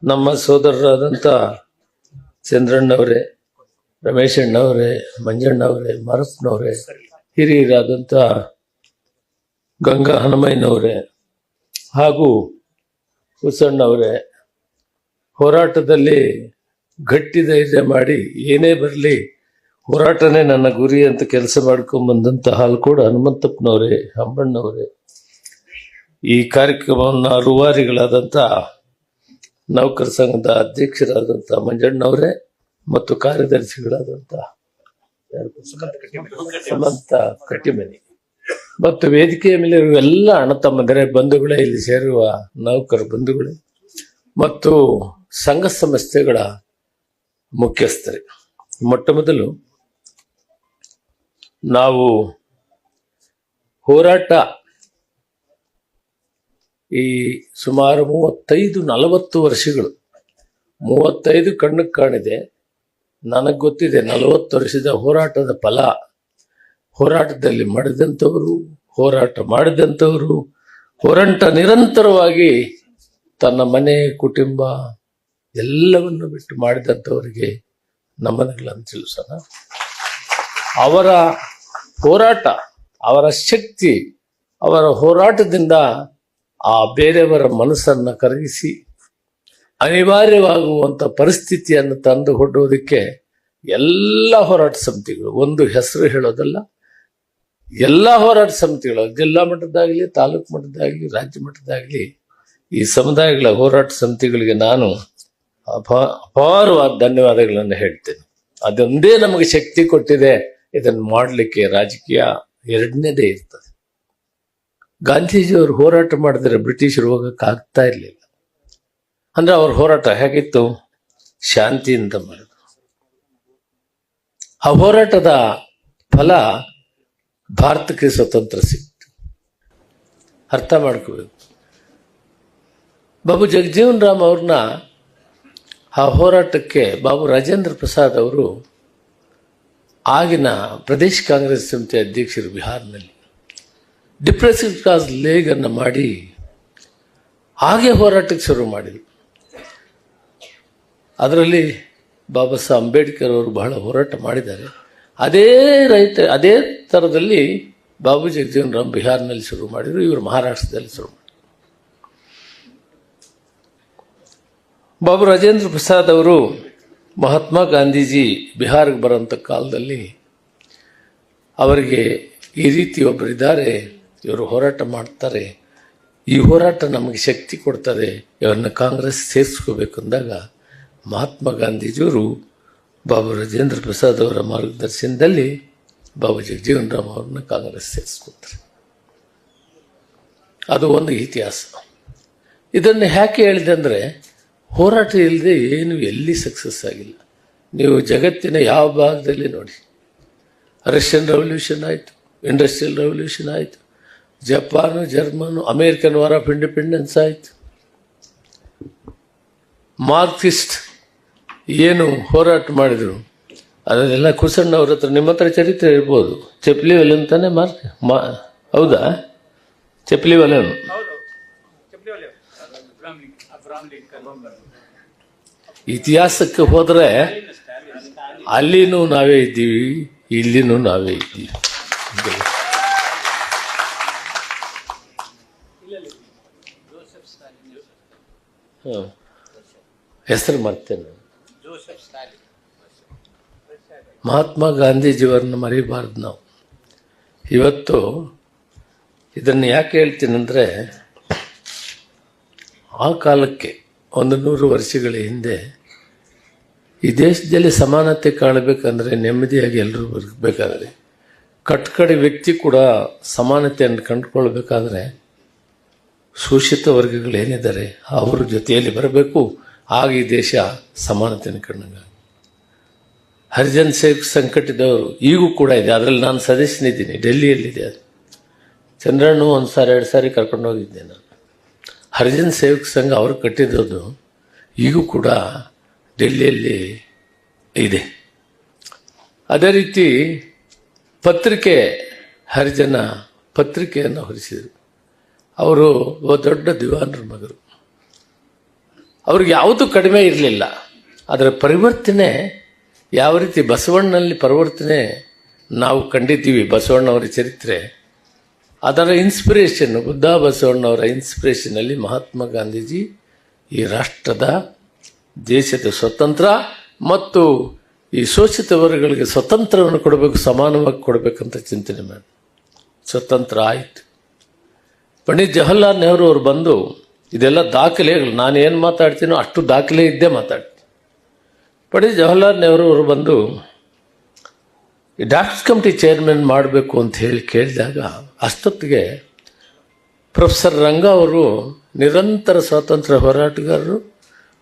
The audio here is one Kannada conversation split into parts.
ನಮ್ಮ ಸೋದರರಾದಂಥ ಚಂದ್ರಣ್ಣವರೇ, ರಮೇಶ್ ಅಣ್ಣವರೇ, ಮಂಜಣ್ಣವರೇ, ಮಾರಪ್ಪನವರೇ, ಹಿರಿಯರಾದಂಥ ಗಂಗಾ ಹನುಮಯ್ಯನವರೇ ಹಾಗೂ ಹುಸಣ್ಣವರೇ, ಹೋರಾಟದಲ್ಲಿ ಗಟ್ಟಿ ಧೈರ್ಯ ಮಾಡಿ ಏನೇ ಬರಲಿ ಹೋರಾಟನೇ ನನ್ನ ಗುರಿ ಅಂತ ಕೆಲಸ ಮಾಡ್ಕೊಂಡ್ಬಂದಂಥ ಹಾಲ್ಕೋಡು ಹನುಮಂತಪ್ಪನವರೇ, ಹಂಬಣ್ಣವರೇ, ಈ ಕಾರ್ಯಕ್ರಮವನ್ನು ರೂವಾರಿಗಳಾದಂಥ ನೌಕರ ಸಂಘದ ಅಧ್ಯಕ್ಷರಾದಂಥ ಮಂಜಣ್ಣವರೇ ಮತ್ತು ಕಾರ್ಯದರ್ಶಿಗಳಾದಂಥ ಸಮಂತ ಕಟ್ಟಿಮನಿ ಮತ್ತು ವೇದಿಕೆಯ ಮೇಲೆ ಇರುವ ಎಲ್ಲ ಅಣ್ಣ ತಮ್ಮಂದರೆ ಬಂಧುಗಳೇ, ಇಲ್ಲಿ ಸೇರುವ ನೌಕರ ಬಂಧುಗಳೇ ಮತ್ತು ಸಂಘ ಸಂಸ್ಥೆಗಳ ಮುಖ್ಯಸ್ಥರೇ, ಮೊಟ್ಟ ಮೊದಲು ನಾವು ಹೋರಾಟ ಈ ಸುಮಾರು 35-40 ವರ್ಷಗಳು, 35 ಕಣ್ಣಿಗೆ ಕಾಣಿದೆ. ನನಗೆ ಗೊತ್ತಿದೆ 40 ವರ್ಷದ ಹೋರಾಟದ ಫಲ. ಹೋರಾಟದಲ್ಲಿ ಮಾಡಿದಂಥವರು, ಹೋರಾಟ ಮಾಡಿದಂಥವರು, ಹೋರಾಟ ನಿರಂತರವಾಗಿ ತನ್ನ ಮನೆ ಕುಟುಂಬ ಎಲ್ಲವನ್ನು ಬಿಟ್ಟು ಮಾಡಿದಂಥವರಿಗೆ ನಮನಗಳನ್ನು ತಿಳಿಸೋಣ. ಅವರ ಹೋರಾಟ, ಅವರ ಶಕ್ತಿ, ಅವರ ಹೋರಾಟದಿಂದ ಆ ಬೇರೆಯವರ ಮನಸ್ಸನ್ನು ಕರಗಿಸಿ ಅನಿವಾರ್ಯವಾಗುವಂಥ ಪರಿಸ್ಥಿತಿಯನ್ನು ತಂದು ಕೊಡುವುದಕ್ಕೆ ಎಲ್ಲ ಹೋರಾಟ ಸಮಿತಿಗಳು, ಒಂದು ಹೆಸರು ಹೇಳೋದಲ್ಲ, ಎಲ್ಲ ಹೋರಾಟ ಸಮಿತಿಗಳು ಜಿಲ್ಲಾ ಮಟ್ಟದಾಗಲಿ, ತಾಲೂಕು ಮಟ್ಟದಾಗಲಿ, ರಾಜ್ಯ ಮಟ್ಟದಾಗಲಿ ಈ ಸಮುದಾಯಗಳ ಹೋರಾಟ ಸಮಿತಿಗಳಿಗೆ ನಾನು ಅಪಾರವಾದ ಧನ್ಯವಾದಗಳನ್ನು ಹೇಳ್ತೇನೆ. ಅದೊಂದೇ ನಮಗೆ ಶಕ್ತಿ ಕೊಟ್ಟಿದೆ. ಇದನ್ನು ಮಾಡಲಿಕ್ಕೆ ರಾಜಕೀಯ ಎರಡನೇದೇ ಇರ್ತದೆ. ಗಾಂಧೀಜಿಯವರು ಹೋರಾಟ ಮಾಡಿದ್ರೆ ಬ್ರಿಟಿಷರು ಹೋಗಕ್ಕೆ ಆಗ್ತಾ ಇರಲಿಲ್ಲ. ಅಂದ್ರೆ ಅವ್ರ ಹೋರಾಟ ಹೇಗಿತ್ತು? ಶಾಂತಿಯಿಂದ ಮಾಡಿದ್ರು. ಆ ಹೋರಾಟದ ಫಲ ಭಾರತಕ್ಕೆ ಸ್ವತಂತ್ರ ಸಿಕ್ತು. ಅರ್ಥ ಮಾಡ್ಕೋಬೇಕು. ಬಾಬು ಜಗಜೀವನ್ ರಾಮ್ ಅವ್ರನ್ನ ಆ ಹೋರಾಟಕ್ಕೆ ಬಾಬು ರಾಜೇಂದ್ರ ಪ್ರಸಾದ್ ಅವರು ಆಗಿನ ಪ್ರದೇಶ ಕಾಂಗ್ರೆಸ್ ಸಮಿತಿ ಅಧ್ಯಕ್ಷರು ಬಿಹಾರ್ನಲ್ಲಿ ಡಿಪ್ರೆಸಿವ್ ಕ್ಲಾಸ್ ಲೇಗನ್ನು ಮಾಡಿ ಹಾಗೆ ಹೋರಾಟಕ್ಕೆ ಶುರು ಮಾಡಿದರು. ಅದರಲ್ಲಿ ಬಾಬಾ ಸಾಹೇಬ್ ಅಂಬೇಡ್ಕರ್ ಅವರು ಬಹಳ ಹೋರಾಟ ಮಾಡಿದ್ದಾರೆ. ಅದೇ ಥರದಲ್ಲಿ ಬಾಬು ಜಗಜೀವನ್ ರಾಮ್ ಬಿಹಾರ್ನಲ್ಲಿ ಶುರು ಮಾಡಿದರು, ಇವರು ಮಹಾರಾಷ್ಟ್ರದಲ್ಲಿ ಶುರು ಮಾಡಿದರು. ಬಾಬು ರಾಜೇಂದ್ರ ಪ್ರಸಾದ್ ಅವರು ಮಹಾತ್ಮ ಗಾಂಧೀಜಿ ಬಿಹಾರ್ಗೆ ಬರೋಂಥ ಕಾಲದಲ್ಲಿ ಅವರಿಗೆ ಈ ರೀತಿ ಒಬ್ಬರಿದ್ದಾರೆ, ಇವರು ಹೋರಾಟ ಮಾಡ್ತಾರೆ, ಈ ಹೋರಾಟ ನಮಗೆ ಶಕ್ತಿ ಕೊಡ್ತಾರೆ, ಇವರನ್ನ ಕಾಂಗ್ರೆಸ್ ಸೇರಿಸ್ಕೋಬೇಕು ಅಂದಾಗ ಮಹಾತ್ಮ ಗಾಂಧೀಜಿಯವರು ಬಾಬು ರಾಜೇಂದ್ರ ಪ್ರಸಾದ್ ಅವರ ಮಾರ್ಗದರ್ಶನದಲ್ಲಿ ಬಾಬು ಜಗಜೀವನ್ ರಾಮ್ ಅವ್ರನ್ನ ಕಾಂಗ್ರೆಸ್ ಸೇರಿಸ್ಕೊತಾರೆ. ಅದು ಒಂದು ಇತಿಹಾಸ. ಇದನ್ನು ಯಾಕೆ ಹೇಳಿದೆ ಅಂದರೆ, ಹೋರಾಟ ಇಲ್ಲದೆ ಏನು ಎಲ್ಲಿ ಸಕ್ಸಸ್ ಆಗಿಲ್ಲ. ನೀವು ಜಗತ್ತಿನ ಯಾವ ಭಾಗದಲ್ಲಿ ನೋಡಿ, ರಷ್ಯನ್ ರೆವಲ್ಯೂಷನ್ ಆಯಿತು, ಇಂಡಸ್ಟ್ರಿಯಲ್ ರೆವಲ್ಯೂಷನ್ ಆಯಿತು, Japan, German, American war of independence ಆಯಿತು, ಮಾರ್ಕ್ಸಿಸ್ಟ್ ಏನು ಹೋರಾಟ ಮಾಡಿದರು ಅದನ್ನೆಲ್ಲ ಕುಸಣ್ಣ ಅವ್ರ ಹತ್ರ, ನಿಮ್ಮ ಹತ್ರ ಚರಿತ್ರೆ ಇರ್ಬೋದು, ಚಪ್ಲಿ ಒಲೆ ಅಂತಾನೆ ಹೌದಾ? ಚಪ್ಲಿ ಒಲೆನು ಇತಿಹಾಸಕ್ಕೆ ಹೋದರೆ ಅಲ್ಲಿನೂ ನಾವೇ ಇದ್ದೀವಿ, ಇಲ್ಲಿನೂ ನಾವೇ ಇದ್ದೀವಿ. ಹೆಸರು ಮರ್ತೇನೆ. ಮಹಾತ್ಮ ಗಾಂಧೀಜಿಯವರನ್ನು ಮರಿಬಾರ್ದು ನಾವು. ಇವತ್ತು ಇದನ್ನು ಯಾಕೆ ಹೇಳ್ತೀನಂದರೆ, ಆ ಕಾಲಕ್ಕೆ 100 ವರ್ಷಗಳ ಹಿಂದೆ ಈ ದೇಶದಲ್ಲಿ ಸಮಾನತೆ ಕಾಣಬೇಕಂದ್ರೆ, ನೆಮ್ಮದಿಯಾಗಿ ಎಲ್ಲರೂ ಬದುಕಬೇಕಾದ್ರೆ, ಕಟ್ಕಡೆ ವ್ಯಕ್ತಿ ಕೂಡ ಸಮಾನತೆಯನ್ನು ಕಂಡುಕೊಳ್ಬೇಕಾದ್ರೆ ಶೋಷಿತ ವರ್ಗಗಳೇನಿದ್ದಾರೆ ಅವ್ರ ಜೊತೆಯಲ್ಲಿ ಬರಬೇಕು. ಆಗ ಈ ದೇಶ ಸಮಾನತೆಯನ್ನು ಕಂಡಂಗೆ. ಹರಿಜನ್ ಸೇವಕ ಸಂಘಟದವರು ಈಗೂ ಕೂಡ ಇದೆ, ಅದರಲ್ಲಿ ನಾನು ಸದಸ್ಯನಿದ್ದೀನಿ, ಡೆಲ್ಲಿಯಲ್ಲಿದೆ. ಅದು ಚಂದ್ರಣ್ಣು 1 ಸಾರಿ 2 ಸಾರಿ ಕರ್ಕೊಂಡು ಹೋಗಿದ್ದೆ ನಾನು. ಹರಿಜನ್ ಸೇವಕ ಸಂಘ ಅವರು ಕಟ್ಟಿದ್ದು ಈಗೂ ಕೂಡ ಡೆಲ್ಲಿಯಲ್ಲಿ ಇದೆ. ಅದೇ ರೀತಿ ಪತ್ರಿಕೆ, ಹರಿಜನ ಪತ್ರಿಕೆಯನ್ನು ಹೊರಿಸಿದರು. ಅವರು ದೊಡ್ಡ ದಿವಾನರ ಮಗರು. ಅವ್ರಿಗೆ ಯಾವುದೂ ಕಡಿಮೆ ಇರಲಿಲ್ಲ. ಅದರ ಪರಿವರ್ತನೆ ಯಾವ ರೀತಿ ಬಸವಣ್ಣನಲ್ಲಿ ಪರಿವರ್ತನೆ ನಾವು ಕಂಡಿದ್ದೀವಿ, ಬಸವಣ್ಣವರ ಚರಿತ್ರೆ, ಅದರ ಇನ್ಸ್ಪಿರೇಷನ್, ಬುದ್ಧ ಬಸವಣ್ಣವರ ಇನ್ಸ್ಪಿರೇಷನಲ್ಲಿ ಮಹಾತ್ಮ ಗಾಂಧೀಜಿ ಈ ರಾಷ್ಟ್ರದ ದೇಶದ ಸ್ವತಂತ್ರ ಮತ್ತು ಈ ಶೋಷಿತ ವರ್ಗಗಳಿಗೆ ಸ್ವತಂತ್ರವನ್ನು ಕೊಡಬೇಕು, ಸಮಾನವಾಗಿ ಕೊಡಬೇಕಂತ ಚಿಂತನೆ ಮಾಡಿ ಸ್ವತಂತ್ರ ಆಯಿತು. ಪಂಡಿತ್ ಜವಾಹರ್ಲಾಲ್ ನೆಹರು ಅವರು ಬಂದು, ಇದೆಲ್ಲ ದಾಖಲೆಗಳು, ನಾನು ಏನು ಮಾತಾಡ್ತೀನೋ ಅಷ್ಟು ದಾಖಲೆ ಇದ್ದೇ ಮಾತಾಡ್ತೀನಿ. ಪಂಡಿತ್ ಜವಾಹರ್ಲಾಲ್ ನೆಹರು ಅವರು ಬಂದು ಡ್ರಾಫ್ಟ್ಸ್ ಕಮಿಟಿ ಚೇರ್ಮನ್ ಮಾಡಬೇಕು ಅಂತ ಹೇಳಿ ಕೇಳಿದಾಗ, ಅಷ್ಟೊತ್ತಿಗೆ ಪ್ರೊಫೆಸರ್ ರಂಗ ಅವರು ನಿರಂತರ ಸ್ವಾತಂತ್ರ್ಯ ಹೋರಾಟಗಾರರು,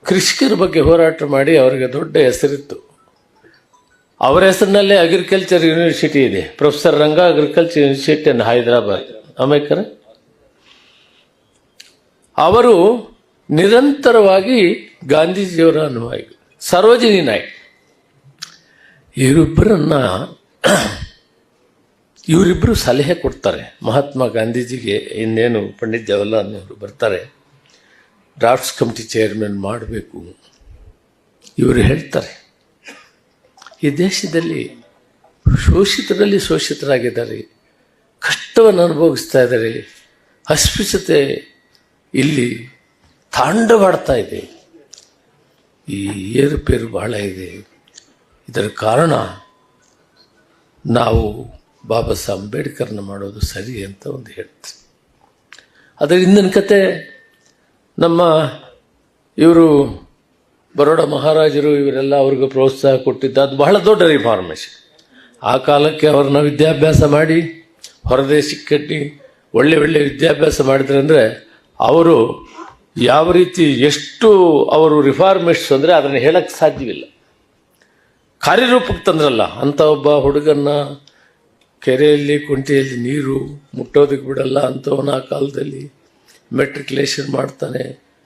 ಕೃಷಿಕರ ಬಗ್ಗೆ ಹೋರಾಟ ಮಾಡಿ ಅವರಿಗೆ ದೊಡ್ಡ ಹೆಸರಿತ್ತು. ಅವರ ಹೆಸರಿನಲ್ಲೇ ಅಗ್ರಿಕಲ್ಚರ್ ಯೂನಿವರ್ಸಿಟಿ ಇದೆ, professor Ranga agriculture university in Hyderabad, ಅಮೇಕರ. ಅವರು ನಿರಂತರವಾಗಿ ಗಾಂಧೀಜಿಯವರ ಅನುಯಾಯಿಗಳು. ಸರೋಜಿನಿ ನಾಯ್ಡು ಇವರಿಬ್ಬರು ಸಲಹೆ ಕೊಡ್ತಾರೆ ಮಹಾತ್ಮ ಗಾಂಧೀಜಿಗೆ. ಇನ್ನೇನು ಪಂಡಿತ್ ಜವಾಹರ್ಲಾಲ್ ನೆಹರು ಬರ್ತಾರೆ, ಡ್ರಾಫ್ಟ್ಸ್ ಕಮಿಟಿ ಚೇರ್ಮನ್ ಮಾಡಬೇಕು. ಇವರು ಹೇಳ್ತಾರೆ, ಈ ದೇಶದಲ್ಲಿ ಶೋಷಿತರಲ್ಲಿ ಶೋಷಿತರಾಗಿದ್ದಾರೆ, ಕಷ್ಟವನ್ನು ಅನುಭವಿಸ್ತಾ ಇದ್ದಾರೆ, ಅಸ್ಪೃಶ್ಯತೆ ಇಲ್ಲಿ ತಾಂಡವಾಡ್ತಾ ಇದೆ, ಈ ಏರುಪೇರು ಬಹಳ ಇದೆ. ಇದರ ಕಾರಣ ನಾವು ಬಾಬಾ ಸಾಹೇಬ್ ಅಂಬೇಡ್ಕರ್ನ ಮಾಡೋದು ಸರಿ ಅಂತ ಒಂದು ಹೇಳ್ತಾರೆ. ಅದರ ಹಿಂದಿನ ಕತೆ ನಮ್ಮ ಇವರು ಬರೋಡ ಮಹಾರಾಜರು ಇವರೆಲ್ಲ ಅವ್ರಿಗೆ ಪ್ರೋತ್ಸಾಹ ಕೊಟ್ಟಿದ್ದು, ಅದು ಬಹಳ ದೊಡ್ಡ ರಿಫಾರ್ಮೇಷನ್. ಆ ಕಾಲಕ್ಕೆ ಅವ್ರನ್ನ ವಿದ್ಯಾಭ್ಯಾಸ ಮಾಡಿ ಹೊರದೇಶಕ್ಕೆ ಕಟ್ಟಿ ಒಳ್ಳೆ ಒಳ್ಳೆ ವಿದ್ಯಾಭ್ಯಾಸ ಮಾಡಿದ್ರೆ ಅಂದರೆ ಅವರು ಯಾವ ರೀತಿ ಎಷ್ಟು ಅವರು ರಿಫಾರ್ಮಿಸ್ಟ್ಸ್ ಅಂದರೆ ಅದನ್ನು ಹೇಳಕ್ಕೆ ಸಾಧ್ಯವಿಲ್ಲ. ಕಾರ್ಯರೂಪಕ್ಕೆ ತಂದ್ರಲ್ಲ ಅಂಥ ಒಬ್ಬ ಹುಡುಗನ್ನ ಕೆರೆಯಲ್ಲಿ ಕುಂಟೆಯಲ್ಲಿ ನೀರು ಮುಟ್ಟೋದಕ್ಕೆ ಬಿಡಲ್ಲ ಅಂಥವನ ಆ ಕಾಲದಲ್ಲಿ ಮೆಟ್ರಿಕ್ಯುಲೇಷನ್ ಮಾಡ್ತಾನೆ,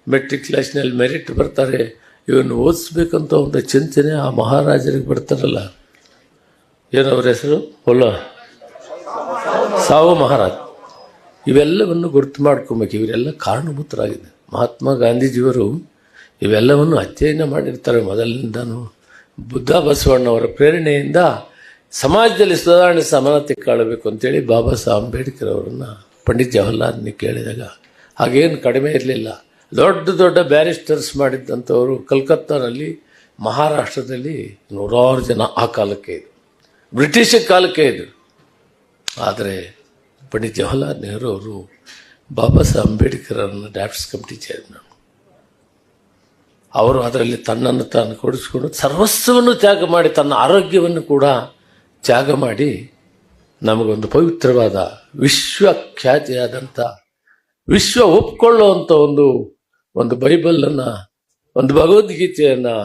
ಮೆಟ್ರಿಕ್ಯುಲೇಷನಲ್ಲಿ ಮೆರಿಟ್ ಬರ್ತಾರೆ, ಇವನು ಓದಿಸ್ಬೇಕಂತ ಒಂದು ಚಿಂತನೆ ಆ ಮಹಾರಾಜರಿಗೆ ಬರ್ತಾರಲ್ಲ, ಏನವ್ರ ಹೆಸರು ಸಾವು ಮಹಾರಾಜ್. ಇವೆಲ್ಲವನ್ನು ಗುರುತು ಮಾಡ್ಕೊಬೇಕು. ಇವರೆಲ್ಲ ಕಾರಣಭೂತರಾಗಿದೆ. ಮಹಾತ್ಮ ಗಾಂಧೀಜಿಯವರು ಇವೆಲ್ಲವನ್ನು ಅಧ್ಯಯನ ಮಾಡಿರ್ತಾರೆ ಮೊದಲಿನಿಂದನೂ. ಬುದ್ಧ ಬಸವಣ್ಣವರ ಪ್ರೇರಣೆಯಿಂದ ಸಮಾಜದಲ್ಲಿ ಸುಧಾರಣೆ ಸಮಾನತೆ ಕಾಣಬೇಕು ಅಂತೇಳಿ ಬಾಬಾ ಸಾಹೇಬ್ ಅಂಬೇಡ್ಕರ್ ಅವರನ್ನು ಪಂಡಿತ್ ಜವಾಹರ್ಲಾಲ್ ಕೇಳಿದಾಗ ಹಾಗೇನು ಕಡಿಮೆ ಇರಲಿಲ್ಲ. ದೊಡ್ಡ ದೊಡ್ಡ ಬ್ಯಾರಿಸ್ಟರ್ಸ್ ಮಾಡಿದ್ದಂಥವರು ಕಲ್ಕತ್ತಾನಲ್ಲಿ, ಮಹಾರಾಷ್ಟ್ರದಲ್ಲಿ 100 ಜನ ಆ ಕಾಲಕ್ಕೆ ಇದ್ರು, ಬ್ರಿಟಿಷ್ ಕಾಲಕ್ಕೆ ಇದ್ರು. ಆದರೆ ಪಂಡಿತ್ ಜವಾಹರ್ಲಾಲ್ ನೆಹರು ಅವರು ಬಾಬಾ ಸಾಹೇಬ್ ಅಂಬೇಡ್ಕರ್ ಅವರನ್ನು ಡ್ರಾಫ್ಟ್ಸ್ ಕಮಿಟಿ ಚೇರ್ಮನ್. ಅವರು ಅದರಲ್ಲಿ ತನ್ನನ್ನು ತಾನು ಕೊಡಿಸ್ಕೊಂಡು ಸರ್ವಸ್ವವನ್ನು ತ್ಯಾಗ ಮಾಡಿ, ತನ್ನ ಆರೋಗ್ಯವನ್ನು ಕೂಡ ತ್ಯಾಗ ಮಾಡಿ ನಮಗೊಂದು ಪವಿತ್ರವಾದ ವಿಶ್ವಖ್ಯಾತಿಯಾದಂಥ, ವಿಶ್ವ ಒಪ್ಕೊಳ್ಳುವಂಥ ಒಂದು ಬೈಬಲನ್ನು, ಒಂದು ಭಗವದ್ಗೀತೆಯನ್ನು,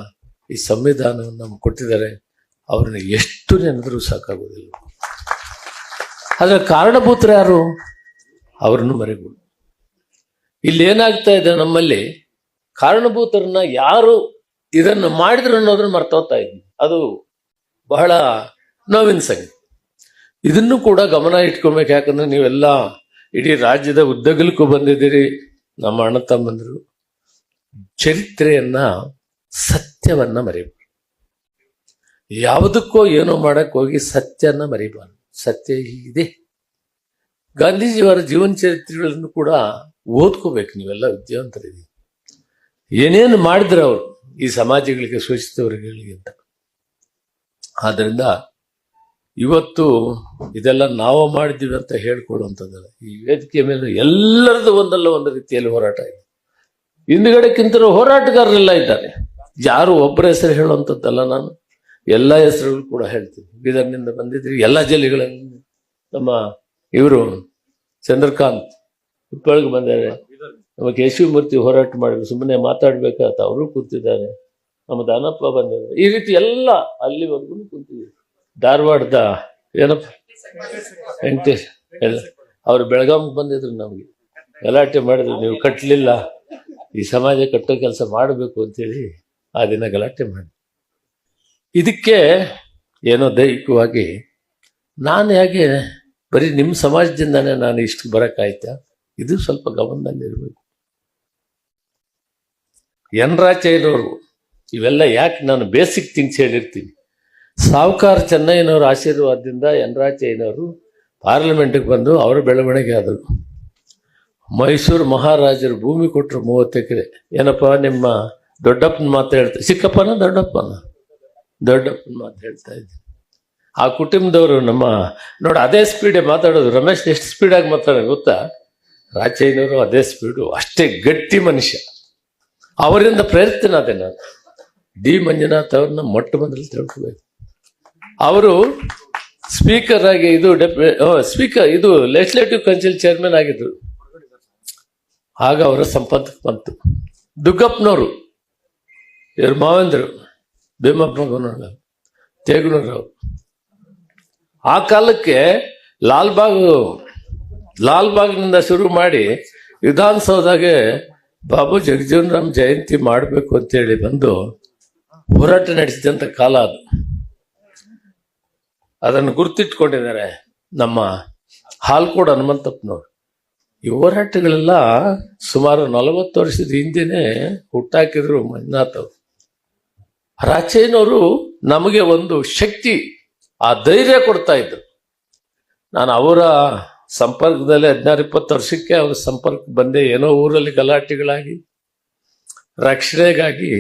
ಈ ಸಂವಿಧಾನವನ್ನು ನಮ್ಗೆ ಕೊಟ್ಟಿದ್ದಾರೆ. ಅವ್ರನ್ನ ಎಷ್ಟು ನೆನೆದರೂ ಸಾಕಾಗೋದಿಲ್ಲ. ಅದರ ಕಾರಣಭೂತರು ಯಾರು? ಅವ್ರನ್ನು ಮರೆಗಳು. ಇಲ್ಲೇನಾಗ್ತಾ ಇದೆ ನಮ್ಮಲ್ಲಿ, ಕಾರಣಭೂತರನ್ನ ಯಾರು ಇದನ್ನು ಮಾಡಿದ್ರು ಅನ್ನೋದನ್ನ ಮರ್ತೋಗ್ತಾ ಇದ್ವಿ. ಅದು ಬಹಳ ನೋವಿನ ಸಂಗತಿ. ಇದನ್ನು ಕೂಡ ಗಮನ ಇಟ್ಕೊಳ್ಬೇಕು. ಯಾಕಂದ್ರೆ ನೀವೆಲ್ಲ ಇಡೀ ರಾಜ್ಯದ ಉದ್ದಗಲಕ್ಕೂ ಬಂದಿದ್ದೀರಿ, ನಮ್ಮ ಅಣ್ಣ ತಮ್ಮಂದರು. ಚರಿತ್ರೆಯನ್ನ, ಸತ್ಯವನ್ನ ಮರಿಬಾರ್ದು. ಯಾವುದಕ್ಕೋ ಏನೋ ಮಾಡಕ್ ಹೋಗಿ ಸತ್ಯನ ಮರಿಬಾರ್ದು. ಸತ್ಯ ಹೀಗಿದೆ. ಗಾಂಧೀಜಿಯವರ ಜೀವನ ಚರಿತ್ರೆಗಳನ್ನು ಕೂಡ ಓದ್ಕೋಬೇಕು. ನೀವೆಲ್ಲ ವಿದ್ಯಾವಂತರಿದ್ದೀವಿ. ಏನೇನು ಮಾಡಿದ್ರು ಅವರು ಈ ಸಮಾಜಗಳಿಗೆ, ಶೋಷಿತ ವರ್ಗಗಳಿಗೆ ಅಂತ. ಆದ್ದರಿಂದ ಇವತ್ತು ಇದೆಲ್ಲ ನಾವು ಮಾಡಿದ್ದೀವಿ ಅಂತ ಹೇಳ್ಕೊಳ್ಳುವಂಥದ್ದಲ್ಲ. ಈ ವೇದಿಕೆಯ ಮೇಲೆ ಎಲ್ಲರದ್ದು ಒಂದಲ್ಲ ಒಂದು ರೀತಿಯಲ್ಲಿ ಹೋರಾಟ ಇದೆ. ಹಿಂದುಗಡೆಕ್ಕಿಂತಲೂ ಹೋರಾಟಗಾರರೆಲ್ಲ ಇದ್ದಾರೆ. ಯಾರು ಒಬ್ಬರ ಹೆಸರು ಹೇಳುವಂಥದ್ದಲ್ಲ, ನಾನು ಎಲ್ಲ ಹೆಸರುಗಳು ಕೂಡ ಹೇಳ್ತೀನಿ. ಬೀದರ್ನಿಂದ ಬಂದಿದ್ದೀವಿ, ಎಲ್ಲ ಜಿಲ್ಲೆಗಳಲ್ಲಿ. ನಮ್ಮ ಇವರು ಚಂದ್ರಕಾಂತ್ ಹುಬ್ಬಳ್ಳಿಗೆ ಬಂದಿದ್ದಾರೆ, ನಮ್ಮ ಕೇಶವಮೂರ್ತಿ ಹೋರಾಟ ಮಾಡಿದ್ರು, ಸುಮ್ಮನೆ ಮಾತಾಡ್ಬೇಕಾತ ಅವರು ಕೂತಿದ್ದಾರೆ, ನಮ್ಮ ದಾನಪ್ಪ ಬಂದಿದ್ದಾರೆ. ಈ ರೀತಿ ಎಲ್ಲ ಅಲ್ಲಿವರೆಗೂ ಕೂತಿದ್ದೀವಿ. ಧಾರವಾಡದ ಏನಪ್ಪ ವೆಂಕಟೇಶ್ ಎಲ್ಲ ಅವರು ಬೆಳಗಾವಿಗೆ ಬಂದಿದ್ರು. ನಮಗೆ ಗಲಾಟೆ ಮಾಡಿದ್ರು, ನೀವು ಕಟ್ಟಲಿಲ್ಲ, ಈ ಸಮಾಜ ಕಟ್ಟೋ ಕೆಲಸ ಮಾಡಬೇಕು ಅಂತೇಳಿ ಆ ದಿನ ಗಲಾಟೆ ಮಾಡಿ. ಇದಕ್ಕೆ ಏನೋ ದೈಹಿಕವಾಗಿ ನಾನು ಹೇಗೆ ಬರೀ ನಿಮ್ಮ ಸಮಾಜದಿಂದಾನೇ ನಾನು ಇಷ್ಟು ಬರೋಕ್ಕಾಯ್ತಾ? ಇದು ಸ್ವಲ್ಪ ಗಮನದಲ್ಲಿರಬೇಕು. ಎನ್.ರಾ.ಚಯ್ಯನವರು, ಇವೆಲ್ಲ ಯಾಕೆ ನಾನು ಬೇಸಿಕ್ ಥಿಂಗ್ಸ್ ಹೇಳಿರ್ತೀನಿ. ಸಾವುಕಾರ ಚೆನ್ನಯ್ಯನವರ ಆಶೀರ್ವಾದದಿಂದ ಎನ್.ರಾ.ಚಯ್ಯನವರು ಪಾರ್ಲಿಮೆಂಟ್ಗೆ ಬಂದು ಅವರ ಬೆಳವಣಿಗೆ ಆದರು. ಮೈಸೂರು ಮಹಾರಾಜರು ಭೂಮಿ ಕೊಟ್ಟರು 30 ಎಕರೆ. ಏನಪ್ಪ ನಿಮ್ಮ ದೊಡ್ಡಪ್ಪನ ಮಾತು ಹೇಳ್ತಾ, ಚಿಕ್ಕಪ್ಪನ ದೊಡ್ಡಪ್ಪನ ಮಾತು ಹೇಳ್ತಾ ಇದ್ದೆ. ಆ ಕುಟುಂಬದವರು ನಮ್ಮ ನೋಡಿ ಅದೇ ಸ್ಪೀಡೇ ಮಾತಾಡೋದು. ರಮೇಶ್ ಎಷ್ಟು ಸ್ಪೀಡಾಗಿ ಮಾತಾಡೋದು ಗೊತ್ತಾ? ರಾಚಯ್ಯನವರು ಅದೇ ಸ್ಪೀಡು, ಅಷ್ಟೇ ಗಟ್ಟಿ ಮನುಷ್ಯ. ಅವರಿಂದ ಪ್ರೇರಿತನಾದೆ ನಾನು. ಡಿ ಮಂಜುನಾಥ್ ಅವ್ರನ್ನ ಮೊಟ್ಟ ಮೊದಲು ತಿಳ್ಕೋಬೇಕು. ಅವರು ಸ್ಪೀಕರ್ ಆಗಿ ಇದು ಲೆಜಿಸ್ಲೇಟಿವ್ ಕೌನ್ಸಿಲ್ ಚೇರ್ಮನ್ ಆಗಿದ್ರು. ಆಗ ಅವರ ಸಂಪರ್ಕಕ್ಕೆ ಬಂತು. ದುಗ್ಗಪ್ಪನವರು, ಇವ್ರ ಮಾವಂದರು ಭೀಮಪ್ಪ ತೇಗನೂರವರು. ಆ ಕಾಲಕ್ಕೆ ಲಾಲ್ಬಾಗ್ನಿಂದ ಶುರು ಮಾಡಿ ವಿಧಾನಸೌಧಗೆ ಬಾಬು ಜಗಜೀವನ್ ರಾಮ್ ಜಯಂತಿ ಮಾಡಬೇಕು ಅಂತೇಳಿ ಬಂದು ಹೋರಾಟ ನಡೆಸಿದಂಥ ಕಾಲ ಅದು. ಅದನ್ನು ಗುರುತಿಟ್ಕೊಂಡಿದ್ದಾರೆ ನಮ್ಮ ಹಾಲ್ಕೋಡ್ ಹನುಮಂತಪ್ಪನವರು. ಈ ಹೋರಾಟಗಳೆಲ್ಲ ಸುಮಾರು 40 ವರ್ಷದ ಹಿಂದೆನೆ ಹುಟ್ಟಾಕಿದ್ರು ಮಂಜುನಾಥ್ ಅವರು. ರಾಚಯ್ಯನವರು ನಮಗೆ ಒಂದು ಶಕ್ತಿ, ಆ ಧೈರ್ಯ ಕೊಡ್ತಾ ಇದ್ರು. ನಾನು ಅವರ ಸಂಪರ್ಕದಲ್ಲಿ 16-20 ವರ್ಷಕ್ಕೆ ಅವರ ಸಂಪರ್ಕ ಬಂದೆ. ಏನೋ ಊರಲ್ಲಿ ಗಲಾಟೆಗಳಾಗಿ ರಕ್ಷಣೆಗಾಗಿ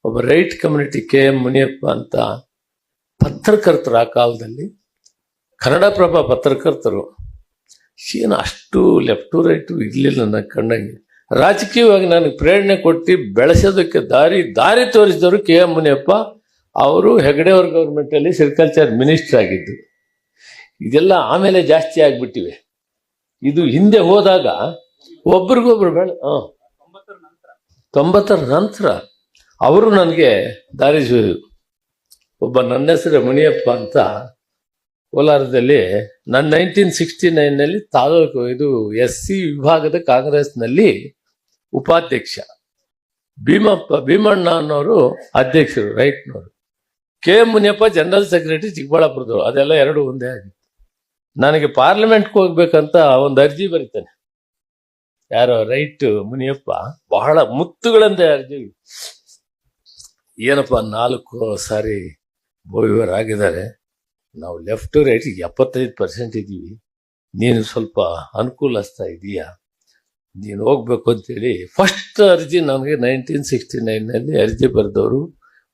ಒಬ್ಬ ರೈಟ್ ಕಮ್ಯುನಿಟಿ KM ಮುನಿಯಪ್ಪ ಅಂತ ಪತ್ರಕರ್ತರು, ಆ ಕಾಲದಲ್ಲಿ ಕನ್ನಡಪ್ರಭ ಪತ್ರಕರ್ತರು, ಏನು ಅಷ್ಟು ಲೆಫ್ಟು ರೈಟು ಇರಲಿಲ್ಲ ನನ್ನ ಕಣ್ಣಂಗೆ. ರಾಜಕೀಯವಾಗಿ ನನಗೆ ಪ್ರೇರಣೆ ಕೊಟ್ಟು ಬೆಳೆಸೋದಕ್ಕೆ ದಾರಿ ತೋರಿಸಿದವರು KM ಮುನಿಯಪ್ಪ. ಅವರು ಹೆಗಡೆಯವ್ರ ಗೌರ್ಮೆಂಟಲ್ಲಿ ಸಿರಿಕಲ್ಚರ್ ಮಿನಿಸ್ಟರ್ ಆಗಿದ್ದು. ಇದೆಲ್ಲ ಆಮೇಲೆ ಜಾಸ್ತಿ ಆಗಿಬಿಟ್ಟಿವೆ. ಇದು ಹಿಂದೆ ಹೋದಾಗ ಒಬ್ರಿಗೊಬ್ರು 90ರ ನಂತರ ಅವರು ನನಗೆ ದಾರಿ. ಒಬ್ಬ ನನ್ನ ಹೆಸರು ಮುನಿಯಪ್ಪ ಅಂತ ಕೋಲಾರದಲ್ಲಿ ನಾನು 1969ನಲ್ಲಿ ತಾಲೂಕು SC ವಿಭಾಗದ ಕಾಂಗ್ರೆಸ್ನಲ್ಲಿ ಉಪಾಧ್ಯಕ್ಷ. ಭೀಮಣ್ಣ ಅನ್ನೋರು ಅಧ್ಯಕ್ಷರು ರೈಟ್ನವರು. KM ಮುನಿಯಪ್ಪ ಜನರಲ್ ಸೆಕ್ರೆಟರಿ ಚಿಕ್ಕಬಳ್ಳಾಪುರದವರು. ಅದೆಲ್ಲ ಎರಡು ಒಂದೇ ಆಗಿತ್ತು. ನನಗೆ ಪಾರ್ಲಿಮೆಂಟ್ಗೆ ಹೋಗ್ಬೇಕಂತ ಒಂದು ಅರ್ಜಿ ಬರೀತಾನೆ ಯಾರೋ ರೈಟ್ ಮುನಿಯಪ್ಪ. ಬಹಳ ಮುತ್ತುಗಳಂತೆ ಅರ್ಜಿ. ಏನಪ್ಪ 4 ಸಾರಿ ಬೋವಿವರ್ ಆಗಿದ್ದಾರೆ, ನಾವು ಲೆಫ್ಟ್ ರೈಟ್ 75% ಇದ್ದೀವಿ, ನೀನು ಸ್ವಲ್ಪ ಅನುಕೂಲಿಸ್ತಾ ಇದೀಯಾ, ನೀನು ಹೋಗ್ಬೇಕು ಅಂತೇಳಿ ಫಸ್ಟ್ ಅರ್ಜಿ ನನಗೆ 1969ನಲ್ಲಿ ಅರ್ಜಿ ಬರೆದವರು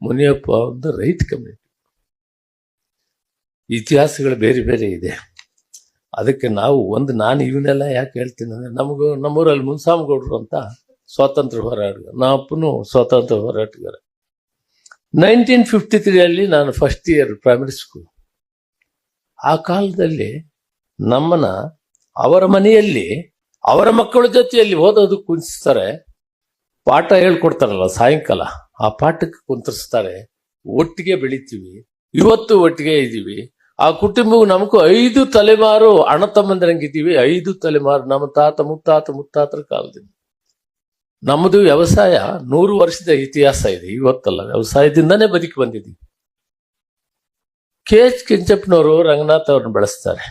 ಮುನಿಯಪ್ಪ ಒಂದು ರೈಟ್ ಕಮ್ಯುನಿಟಿ. ಇತಿಹಾಸಗಳು ಬೇರೆ ಬೇರೆ ಇದೆ. ಅದಕ್ಕೆ ನಾನು ಇವನ್ನೆಲ್ಲ ಯಾಕೆ ಹೇಳ್ತೀನಿ ಅಂದರೆ, ನಮ್ಮೂರಲ್ಲಿ ಮುನ್ಸಾಮಗೌಡರು ಅಂತ ಸ್ವಾತಂತ್ರ್ಯ ಹೋರಾಟಗಾರ, ನಮ್ಮಪ್ಪನು ಸ್ವಾತಂತ್ರ್ಯ ಹೋರಾಟಗಾರ. 1953 ನಾನು ಫಸ್ಟ್ ಇಯರ್ ಪ್ರೈಮರಿ ಸ್ಕೂಲ್. ಆ ಕಾಲದಲ್ಲಿ ನಮ್ಮನ್ನ ಅವರ ಮನೆಯಲ್ಲಿ ಅವರ ಮಕ್ಕಳ ಜೊತೆಯಲ್ಲಿ ಓದೋದಕ್ಕೆ ಕುಂತಿಸ್ತಾರೆ. ಪಾಠ ಹೇಳ್ಕೊಡ್ತಾರಲ್ಲ ಸಾಯಂಕಾಲ, ಆ ಪಾಠಕ್ಕೆ ಕುಂತಿಸ್ತಾರೆ. ಒಟ್ಟಿಗೆ ಬೆಳಿತೀವಿ, ಇವತ್ತು ಒಟ್ಟಿಗೆ ಇದ್ದೀವಿ. ಆ ಕುಟುಂಬವು ನಮಗೂ 5 ತಲೆಮಾರು ಅಣ್ಣ ತಮ್ಮಂದಿರಂಗಿದ್ದೀವಿ. 5 ತಲೆಮಾರು ನಮ್ಮ ತಾತ ಮುತ್ತಾತರ ಕಾಲದಿಂದ. ನಮ್ಮದು ವ್ಯವಸಾಯ 100 ವರ್ಷದ ಇತಿಹಾಸ ಇದೆ. ಇವತ್ತಲ್ಲ, ವ್ಯವಸಾಯದಿಂದನೇ ಬದುಕಿ ಬಂದಿದ್ದೀವಿ. KH ಕೆಂಚಪ್ಪನವರು ರಂಗನಾಥ್ ಅವ್ರನ್ನ ಬೆಳೆಸ್ತಾರೆ.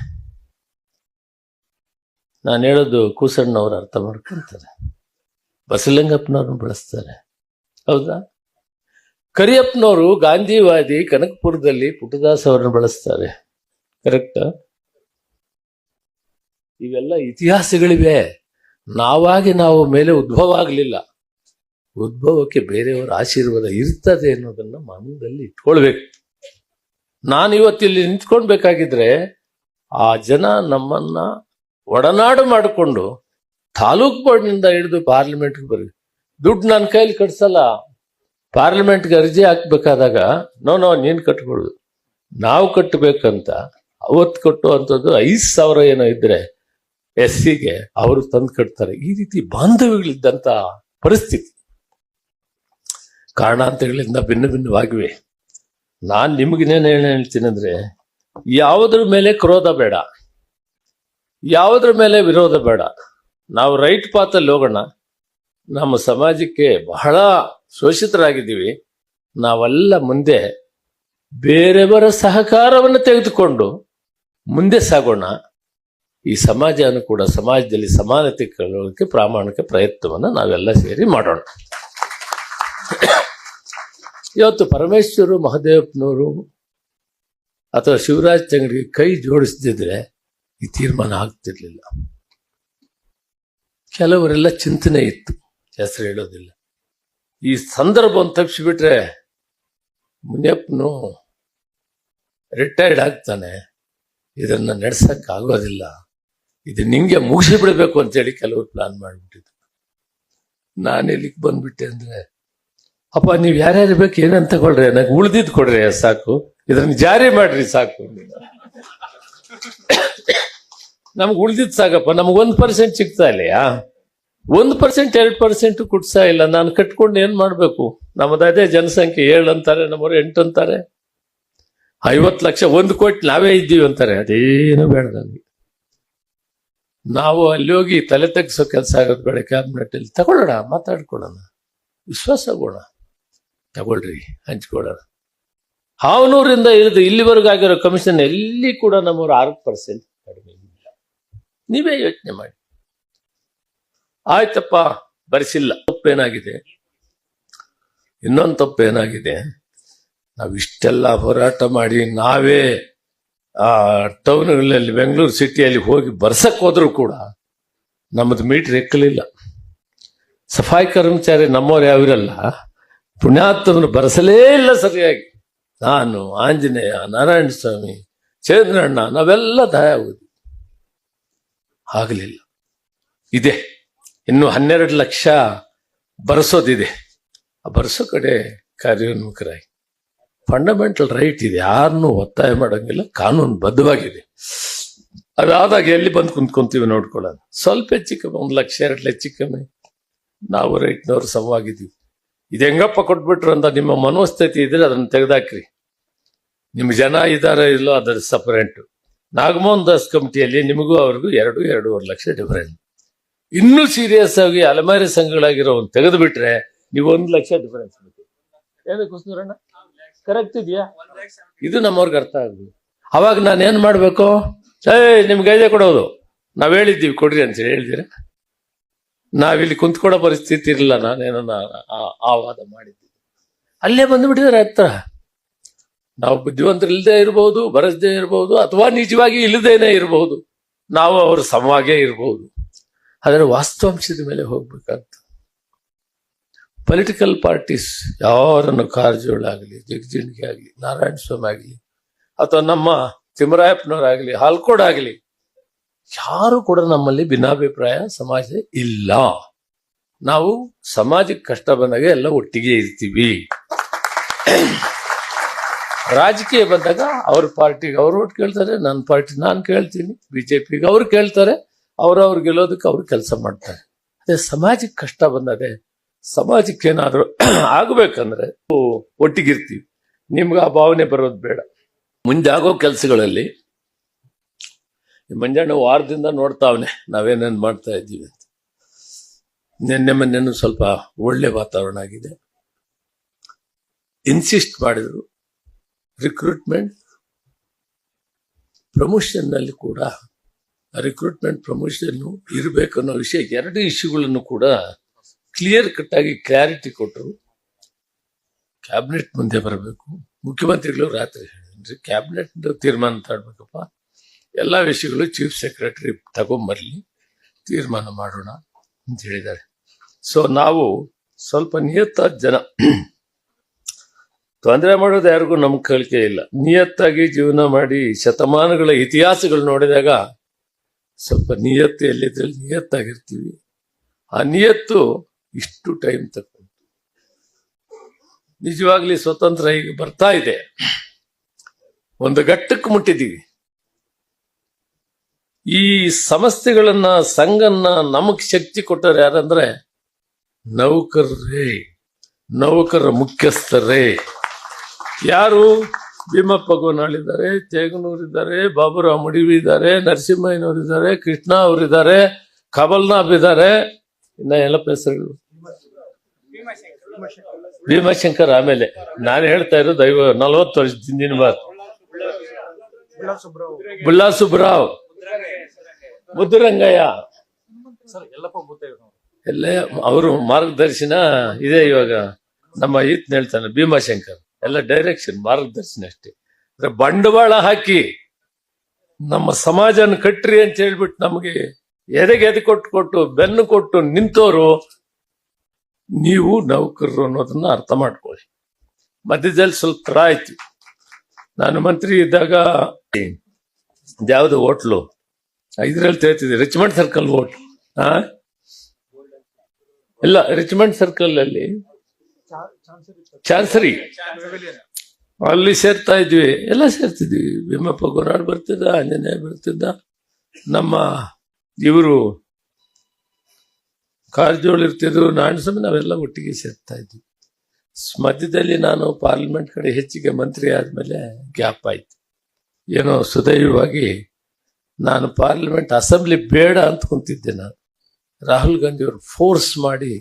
ನಾನು ಹೇಳೋದು ಕೂಸಣ್ಣವ್ರು ಅರ್ಥ ಮಾಡ್ಕೊಂತಾರೆ. ಬಸಲಿಂಗಪ್ಪನವ್ರನ್ನ ಬೆಳೆಸ್ತಾರೆ, ಹೌದಾ? ಕರಿಯಪ್ಪನವರು ಗಾಂಧಿವಾದಿ ಕನಕಪುರದಲ್ಲಿ ಪುಟ್ಟದಾಸ್ ಅವ್ರನ್ನ ಬೆಳೆಸ್ತಾರೆ, ಕರೆಕ್ಟ್? ಇವೆಲ್ಲ ಇತಿಹಾಸಗಳಿವೆ. ನಾವು ಮೇಲೆ ಉದ್ಭವ ಆಗಲಿಲ್ಲ. ಉದ್ಭವಕ್ಕೆ ಬೇರೆಯವರ ಆಶೀರ್ವಾದ ಇರ್ತದೆ ಅನ್ನೋದನ್ನ ಮನದಲ್ಲಿ ಇಟ್ಕೊಳ್ಬೇಕು. ನಾನು ಇವತ್ತಿಲ್ಲಿ ನಿಂತ್ಕೊಳ್ಬೇಕಾಗಿದ್ರೆ ಆ ಜನ ನಮ್ಮನ್ನ ಒಡನಾಡು ಮಾಡಿಕೊಂಡು ತಾಲೂಕ್ ಬೋರ್ಡ್ನಿಂದ ಹಿಡಿದು ಪಾರ್ಲಿಮೆಂಟ್ಗೆ ಬರೀ ದುಡ್ಡು ನನ್ನ ಕೈಲಿ ಕಟ್ಸಲ್ಲ. ಪಾರ್ಲಿಮೆಂಟ್ಗೆ ಅರ್ಜಿ ಹಾಕ್ಬೇಕಾದಾಗ ನೋ ನೀನು ಕಟ್ಕೊಡುದು, ನಾವು ಕಟ್ಟಬೇಕಂತ ಅವತ್ತು ಕಟ್ಟುವಂಥದ್ದು 5,000 ಏನೋ ಇದ್ರೆ SCಗೆ ಅವರು ತಂದು ಕಟ್ತಾರೆ. ಈ ರೀತಿ ಬಾಂಧವ್ಯಗಳಿದ್ದಂಥ ಪರಿಸ್ಥಿತಿ ಕಾರಣಾಂತರಗಳಿಂದ ಭಿನ್ನವಾಗಿವೆ. ನಾನು ನಿಮಗೇನೇನು ಹೇಳ್ತೀನಿ ಅಂದ್ರೆ, ಯಾವುದ್ರ ಮೇಲೆ ಕ್ರೋಧ ಬೇಡ, ಯಾವುದ್ರ ಮೇಲೆ ವಿರೋಧ ಬೇಡ. ನಾವು ರೈಟ್ ಪಾತಲ್ಲಿ ಹೋಗೋಣ. ನಮ್ಮ ಸಮಾಜಕ್ಕೆ ಬಹಳ ಶೋಷಿತರಾಗಿದ್ದೀವಿ. ನಾವೆಲ್ಲ ಮುಂದೆ ಬೇರೆಯವರ ಸಹಕಾರವನ್ನು ತೆಗೆದುಕೊಂಡು ಮುಂದೆ ಸಾಗೋಣ. ಈ ಸಮಾಜವನ್ನು ಕೂಡ, ಸಮಾಜದಲ್ಲಿ ಸಮಾನತೆ ಕಳೋಕೆ ಪ್ರಾಮಾಣಿಕ ಪ್ರಯತ್ನವನ್ನು ನಾವೆಲ್ಲ ಸೇರಿ ಮಾಡೋಣ. ಇವತ್ತು ಪರಮೇಶ್ವರು ಮಹದೇವಪ್ಪನವರು ಅಥವಾ ಶಿವರಾಜ್ ತಂಗಡಿಗೆ ಕೈ ಜೋಡಿಸದಿದ್ರೆ ಈ ತೀರ್ಮಾನ ಆಗ್ತಿರ್ಲಿಲ್ಲ. ಕೆಲವರೆಲ್ಲ ಚಿಂತನೆ ಇತ್ತು, ಹೆಸರು ಹೇಳೋದಿಲ್ಲ. ಈ ಸಂದರ್ಭವನ್ನು ತಪ್ಪಿಸಿಬಿಟ್ರೆ ಮುನಿಯಪ್ಪನು ರಿಟೈರ್ಡ್ ಆಗ್ತಾನೆ, ಇದನ್ನ ನಡೆಸಕ್ ಆಗೋದಿಲ್ಲ, ಇದು ನಿಂಗೆ ಮುಗಿಸಿ ಬಿಡಬೇಕು ಅಂತೇಳಿ ಕೆಲವರು ಪ್ಲಾನ್ ಮಾಡಿಬಿಟ್ಟಿದ್ರು. ನಾನು ಎಲ್ಲಿಗೆ ಬಂದ್ಬಿಟ್ಟೆ ಅಂದ್ರೆ, ಅಪ್ಪ ನೀವು ಯಾರ್ಯಾರು ಬೇಕು ಏನಂತ ತಗೊಳ್ರಿ, ನನಗೆ ಉಳ್ದಿದ್ ಕೊಡ್ರಿ ಸಾಕು, ಇದನ್ನ ಜಾರಿ ಮಾಡ್ರಿ ಸಾಕು. ನಮ್ಗೆ ಉಳ್ದಿದ್ ಸಾಕಪ್ಪ, ನಮ್ಗೆ 1% ಸಿಗ್ತಾ ಇಲ್ಲಯಾ, 1% 2% ಕುಟ್ಸಾ ಇಲ್ಲ. ನಾನು ಕಟ್ಕೊಂಡು ಏನ್ ಮಾಡ್ಬೇಕು? ನಮ್ಮದು ಅದೇ ಜನಸಂಖ್ಯೆ 7 ಅಂತಾರೆ, ನಮ್ಮವರು 8 ಅಂತಾರೆ. 50 ಲಕ್ಷ 1 ಕೋಟಿ ನಾವೇ ಇದ್ದೀವಿ ಅಂತಾರೆ. ಅದೇನು ಬೇಡ ನನಗೆ. ನಾವು ಅಲ್ಲಿ ಹೋಗಿ ತಲೆ ತೆಗ್ಸೋ ಕೆಲಸ ಆಗೋದು ಬೇಡ. ಕ್ಯಾಬಿನೆಟ್ ಅಲ್ಲಿ ತಗೊಳ್ಳೋಣ, ಮಾತಾಡ್ಕೊಳ್ಳೋಣ, ವಿಶ್ವಾಸ ಆಗೋಣ, ತಗೊಳ್ರಿ, ಹಂಚ್ಕೊಳ್ಳೋಣ. ಹಾವನೂರಿಂದ ಇಳಿದು ಇಲ್ಲಿವರೆಗೂ ಆಗಿರೋ ಕಮಿಷನ್ ಎಲ್ಲಿ ಕೂಡ ನಮ್ಮವರು 6% ಕಡಿಮೆ ಇಲ್ಲ. ನೀವೇ ಯೋಚನೆ ಮಾಡಿ. ಆಯ್ತಪ್ಪ, ಬರೆಸಿಲ್ಲ. ತಪ್ಪೇನಾಗಿದೆ? ಇನ್ನೊಂದು ತಪ್ಪೇನಾಗಿದೆ? ನಾವಿಷ್ಟೆಲ್ಲ ಹೋರಾಟ ಮಾಡಿ ನಾವೇ ಟೌನ್ಗಳಲ್ಲಿ ಬೆಂಗಳೂರು ಸಿಟಿಯಲ್ಲಿ ಹೋಗಿ ಬರ್ಸಕ್ ಹೋದ್ರು ಕೂಡ ನಮ್ಮದು ಮೀಟರ್ ಎಕ್ಕಲಿಲ್ಲ. ಸಫಾಯಿ ಕರ್ಮಚಾರಿ ನಮ್ಮವ್ರು ಯಾವಿರಲ್ಲ, ಪುಣ್ಯಾತ್ಮರು ಬರೆಸಲೇ ಇಲ್ಲ ಸರಿಯಾಗಿ. ನಾನು, ಆಂಜನೇಯ, ನಾರಾಯಣ ಸ್ವಾಮಿ, ಚಂದ್ರಣ್ಣ ನಾವೆಲ್ಲ ದಯ ಆಗುದು ಆಗಲಿಲ್ಲ. ಇದೆ ಇನ್ನು 12 ಲಕ್ಷ ಬರೆಸೋದಿದೆ. ಆ ಬರೆಸೋ ಕಡೆ ಕಾರ್ಯೋನ್ಮುಖರಾಗಿ. ಫಂಡಮೆಂಟಲ್ ರೈಟ್ ಇದೆ, ಯಾರನ್ನೂ ಒತ್ತಾಯ ಮಾಡೋಂಗಿಲ್ಲ, ಕಾನೂನು ಬದ್ಧವಾಗಿದೆ. ಅದಾದಾಗ ಎಲ್ಲಿ ಬಂದು ಕುಂತ್ಕೊಂತೀವಿ ನೋಡ್ಕೊಳ್ಳೋಣ. ಸ್ವಲ್ಪ ಹೆಚ್ಚು ಕಮ್ಮಿ 1 ಲಕ್ಷ 2 ಲಕ್ಷ ಕಮ್ಮಿ ನಾವು ರೈಟ್ನವ್ರು ಸಮವಾಗಿದ್ದೀವಿ. ಇದು ಹೆಂಗಪ್ಪ ಕೊಟ್ಬಿಟ್ರು ಅಂತ ನಿಮ್ಮ ಮನೋಸ್ಥಿತಿ ಇದ್ರೆ ಅದನ್ನು ತೆಗೆದಾಕ್ರಿ. ನಿಮ್ ಜನ ಇದಾರ ಇಲ್ಲೋ ಅದರ ಸಪರೇಟ್. ನಾಗಮೋಹನ್ ದಾಸ್ ಕಮಿಟಿಯಲ್ಲಿ ನಿಮಗೂ ಅವ್ರಿಗೂ 2-2.5 ಲಕ್ಷ ಡಿಫರೆಂಟ್. ಇನ್ನೂ ಸೀರಿಯಸ್ ಆಗಿ ಅಲೆಮಾರಿ ಸಂಘಗಳಾಗಿರೋ ಒಂದು ತೆಗೆದು ಬಿಟ್ರೆ ನೀವು 1 ಲಕ್ಷ ಡಿಫರೆನ್ಸ್. ಏನು ಕುಸ್ನೂರಣ್ಣ ಕರೆಕ್ಟ್ ಇದೆಯಾ? ಇದು ನಮ್ಮವ್ರಿಗೆ ಅರ್ಥ ಆಗ್ಬೋದು. ಅವಾಗ ನಾನು ಏನ್ ಮಾಡ್ಬೇಕು? ನಿಮ್ಗೆ ಐದೇ ಕೊಡೋದು, ನಾವ್ ಹೇಳಿದ್ದೀವಿ ಕೊಡ್ರಿ ಅಂತ ಹೇಳಿದಿರ. ನಾವಿಲ್ಲಿ ಕುಂತ್ಕೊಡೋ ಪರಿಸ್ಥಿತಿ ಇರಲಿಲ್ಲ. ನಾನೇನೋ ಆವಾದ ಮಾಡಿದ್ದೀವಿ, ಅಲ್ಲೇ ಬಂದ್ಬಿಟ್ಟಿದ್ದಾರೆ ಹತ್ರ. ನಾವು ಬುದ್ಧಿವಂತರು ಇಲ್ಲದೆ ಇರಬಹುದು, ಬರಸದೇ ಇರಬಹುದು, ಅಥವಾ ನಿಜವಾಗಿ ಇಲ್ಲದೇನೆ ಇರಬಹುದು, ನಾವು ಅವ್ರ ಸಮವಾಗೇ ಇರಬಹುದು. ಆದರೆ ವಾಸ್ತವಾಂಶದ ಮೇಲೆ ಹೋಗ್ಬೇಕಾಗ್ತದೆ. ಪೊಲಿಟಿಕಲ್ ಪಾರ್ಟೀಸ್ ಯಾರನ್ನು ಕಾರಜೋಳ ಆಗಲಿ, ಜಗಜಿಂಡಿಗೆ ಆಗಲಿ, ನಾರಾಯಣ ಸ್ವಾಮಿ ಆಗಲಿ, ಅಥವಾ ನಮ್ಮ ತಿಮ್ಮರಾಯಪ್ಪನವರಾಗಲಿ, ಹಾಲ್ಕೋಡ್ ಆಗಲಿ, ಯಾರು ಕೂಡ ನಮ್ಮಲ್ಲಿ ಭಿನ್ನಾಭಿಪ್ರಾಯ ಸಮಾಜ ಇಲ್ಲ. ನಾವು ಸಮಾಜಕ್ಕೆ ಕಷ್ಟ ಬಂದಾಗ ಎಲ್ಲ ಒಟ್ಟಿಗೆ ಇರ್ತೀವಿ. ರಾಜಕೀಯ ಬಂದಾಗ ಅವ್ರ ಪಾರ್ಟಿಗೆ ಅವ್ರು ಓಟ್ ಕೇಳ್ತಾರೆ, ನನ್ನ ಪಾರ್ಟಿ ನಾನು ಕೇಳ್ತೀನಿ, ಬಿಜೆಪಿಗೆ ಅವ್ರು ಕೇಳ್ತಾರೆ, ಅವ್ರವ್ರು ಗೆಲ್ಲೋದಕ್ಕೆ ಅವ್ರು ಕೆಲಸ ಮಾಡ್ತಾರೆ. ಅದೇ ಸಮಾಜಕ್ಕೆ ಕಷ್ಟ ಬಂದದೆ, ಸಮಾಜಕ್ಕೆ ಏನಾದ್ರು ಆಗ್ಬೇಕಂದ್ರೆ ಒಟ್ಟಿಗಿರ್ತೀವಿ. ನಿಮ್ಗೆ ಆ ಭಾವನೆ ಬರೋದು ಬೇಡ. ಮುಂದೆ ಆಗೋ ಕೆಲಸಗಳಲ್ಲಿ ಮಂಜಣ್ಣ ವಾರದಿಂದ ನೋಡ್ತಾವನೆ ನಾವೇನೇನು ಮಾಡ್ತಾ ಇದ್ದೀವಿ ಅಂತ. ನಿನ್ನೆ ಮೊನ್ನೆನೂ ಸ್ವಲ್ಪ ಒಳ್ಳೆ ವಾತಾವರಣ ಆಗಿದೆ. ಇನ್ಸಿಸ್ಟ್ ಮಾಡಿದ್ರು ರಿಕ್ರೂಟ್ಮೆಂಟ್ ಪ್ರಮೋಷನ್ ನಲ್ಲಿ ಕೂಡ ರಿಕ್ರೂಟ್ಮೆಂಟ್ ಪ್ರಮೋಷನ್ ಇರಬೇಕು ಅನ್ನೋ ವಿಷಯ 2 ಇಶ್ಯೂಗಳನ್ನು ಕೂಡ ಕ್ಲಿಯರ್ ಕಟ್ ಆಗಿ ಕ್ಲಾರಿಟಿ ಕೊಟ್ಟರು. ಕ್ಯಾಬಿನೆಟ್ ಮುಂದೆ ಬರಬೇಕು. ಮುಖ್ಯಮಂತ್ರಿಗಳು ರಾತ್ರಿ ಹೇಳಿದ್ರಿ ಕ್ಯಾಬಿನೆಟ್ ತೀರ್ಮಾನ ತಗೊಳ್ಬೇಕಪ್ಪ, ಎಲ್ಲ ವಿಷಯಗಳು ಚೀಫ್ ಸೆಕ್ರೆಟರಿ ತಗೊಂಬರ್ಲಿ, ತೀರ್ಮಾನ ಮಾಡೋಣ ಅಂತ ಹೇಳಿದ್ದಾರೆ. ಸೊ ನಾವು ಸ್ವಲ್ಪ ನಿಯತ್ತಾದ ಜನ, ತೊಂದರೆ ಮಾಡೋದು ಯಾರಿಗೂ ನಮ್ಗೆ ಕಲಿಕೆ ಇಲ್ಲ. ನಿಯತ್ತಾಗಿ ಜೀವನ ಮಾಡಿ ಶತಮಾನಗಳ ಇತಿಹಾಸಗಳು ನೋಡಿದಾಗ ಸ್ವಲ್ಪ ನಿಯತ್ತು ಎಲ್ಲಿದ್ರಲ್ಲಿ ನಿಯತ್ತಾಗಿರ್ತೀವಿ. ಆ ನಿಯತ್ತು ಇಷ್ಟು ಟೈಮ್ ತಗೊಂಡು ನಿಜವಾಗ್ಲಿ ಸ್ವತಂತ್ರ ಈಗ ಬರ್ತಾ ಇದೆ, ಒಂದು ಘಟ್ಟಕ್ಕೆ ಮುಟ್ಟಿದ್ದೀವಿ. ಈ ಸಂಸ್ಥೆಗಳನ್ನ ಸಂಘನ್ನ ನಮಗ್ ಶಕ್ತಿ ಕೊಟ್ಟರು ಯಾರಂದ್ರೆ ನೌಕರರೇ, ನೌಕರರ ಮುಖ್ಯಸ್ಥರೇ. ಯಾರು? ಭೀಮಪ್ಪ ಗೋನಾಳಿದ್ದಾರೆ, ತೇಗನೂರಿದ್ದಾರೆ, ಬಾಬುರಾವ್ ಮುಡಿವಿ ಇದ್ದಾರೆ, ನರಸಿಂಹಯ್ಯನವರಿದ್ದಾರೆ, ಕೃಷ್ಣ ಅವರಿದ್ದಾರೆ, ಕಮಲ್ನಾಥ್ ಇದ್ದಾರೆ, ಇನ್ನ ಎಲ್ಲಪ್ಪ ಹೆಸರುಗಳು ಭೀಮಾಶಂಕರ್. ಆಮೇಲೆ ನಾನು ಹೇಳ್ತಾ ಇರೋದು 40 ವರ್ಷದ ಹಿಂದಿನ ಮಾತು. ಬುಲ್ಲಾ ಸುಬ್ರಾವ್, ಮುದ್ದುರಂಗಯ್ಯ ಎಲ್ಲ ಅವರು ಮಾರ್ಗದರ್ಶನ ಇದೆ. ಇವಾಗ ನಮ್ಮ ಈತನ ಹೇಳ್ತಾನೆ ಭೀಮಾಶಂಕರ್, ಎಲ್ಲ ಡೈರೆಕ್ಷನ್ ಮಾರ್ಗದರ್ಶನ ಅಷ್ಟೇ. ಅಂದ್ರೆ ಬಂಡವಾಳ ಹಾಕಿ ನಮ್ಮ ಸಮಾಜನ ಕಟ್ರಿ ಅಂತ ಹೇಳ್ಬಿಟ್ಟು ನಮಗೆ ಎದೆ ಕೊಟ್ಟು ಬೆನ್ನು ಕೊಟ್ಟು ನಿಂತೋರು ನೀವು ನೌಕರರು ಅನ್ನೋದನ್ನ ಅರ್ಥ ಮಾಡ್ಕೊಳ್ಳಿ. ಮಧ್ಯದಲ್ಲಿ ಸ್ವಲ್ಪ ತಡ ಆಯ್ತು. ನಾನು ಮಂತ್ರಿ ಇದ್ದಾಗ ಯಾವ್ದು ಹೋಟ್ಲು ಇದ್ರಲ್ಲಿ ತೇಳ್ತಿದ್ದೆ, ರಿಚ್ಮಂಡ್ ಸರ್ಕಲ್ ಹೋಟ್. ಇಲ್ಲ, ರಿಚ್ಮಂಡ್ ಸರ್ಕಲ್ ಅಲ್ಲಿ ಚಾನ್ಸರಿ ಅಲ್ಲಿ ಸೇರ್ತಾ ಇದ್ವಿ, ಎಲ್ಲ ಸೇರ್ತಿದ್ವಿ. ಭೀಮಪ್ಪ ಗೊರಾಡ್ ಬರ್ತಿದ್ದ, ಆಂಜನೇಯ ಬರ್ತಿದ್ದ, ನಮ್ಮ ಇವರು ಕಾರಜೋಳ ಇರ್ತಿದ್ರು, ನಾರಾಯಣಸ್ವಾಮಿ, ನಾವೆಲ್ಲ ಒಟ್ಟಿಗೆ ಸೇರ್ತಾ ಇದ್ವಿ. ಮಧ್ಯದಲ್ಲಿ ನಾನು ಪಾರ್ಲಿಮೆಂಟ್ ಕಡೆ ಹೆಚ್ಚಿಗೆ ಮಂತ್ರಿ ಆದ್ಮೇಲೆ ಗ್ಯಾಪ್ ಆಯ್ತು. ಏನೋ ಸುದೈವವಾಗಿ ನಾನು ಪಾರ್ಲಿಮೆಂಟ್ ಅಸೆಂಬ್ಲಿ ಬೇಡ ಅಂತ ಕುಂತಿದ್ದೆ. ನಾನು ರಾಹುಲ್ ಗಾಂಧಿ ಅವರು ಫೋರ್ಸ್ ಮಾಡಿ,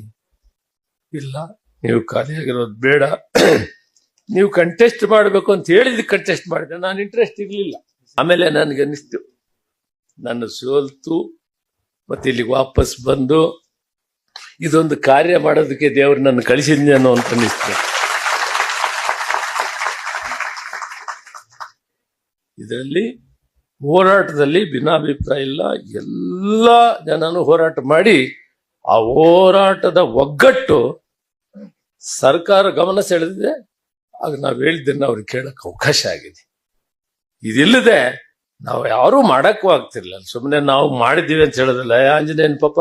ಇಲ್ಲ ನೀವು ಖಾಲಿಯಾಗಿರೋದು ಬೇಡ, ನೀವು ಕಂಟೆಸ್ಟ್ ಮಾಡಬೇಕು ಅಂತ ಹೇಳಿದ್ ಕಂಟೆಸ್ಟ್ ಮಾಡಿದೆ. ನಾನು ಇಂಟ್ರೆಸ್ಟ್ ಇರ್ಲಿಲ್ಲ. ಆಮೇಲೆ ನನಗೆ ಅನಿಸ್ತು ನನ್ನ ಸೋಲ್ತು ಮತ್ತೆ ಇಲ್ಲಿಗೆ ವಾಪಸ್ ಬಂದು ಇದೊಂದು ಕಾರ್ಯ ಮಾಡೋದಕ್ಕೆ ದೇವರು ನನ್ನ ಕಳಿಸಿದ್ನೇನೋ ಅಂತ ಅನಿಸ್ತು. ಇದರಲ್ಲಿ ಹೋರಾಟದಲ್ಲಿ ಭಿನ್ನಾಭಿಪ್ರಾಯ ಇಲ್ಲ. ಎಲ್ಲ ಜನನು ಹೋರಾಟ ಮಾಡಿ ಆ ಹೋರಾಟದ ಒಗ್ಗಟ್ಟು ಸರ್ಕಾರ ಗಮನ ಸೆಳೆದಿದೆ. ಆಗ ನಾವು ಹೇಳಿದ್ದನ್ನ ಅವ್ರಿಗೆ ಕೇಳಕ್ ಅವಕಾಶ ಆಗಿದೆ. ಇದಿಲ್ಲದೆ ನಾವು ಯಾರೂ ಮಾಡಕ್ಕೂ ಆಗ್ತಿರ್ಲಿಲ್ಲ. ಸುಮ್ಮನೆ ನಾವು ಮಾಡಿದ್ದೀವಿ ಅಂತ ಹೇಳೋದಿಲ್ಲ. ಆಂಜನೇಯನ್ ಪಾಪ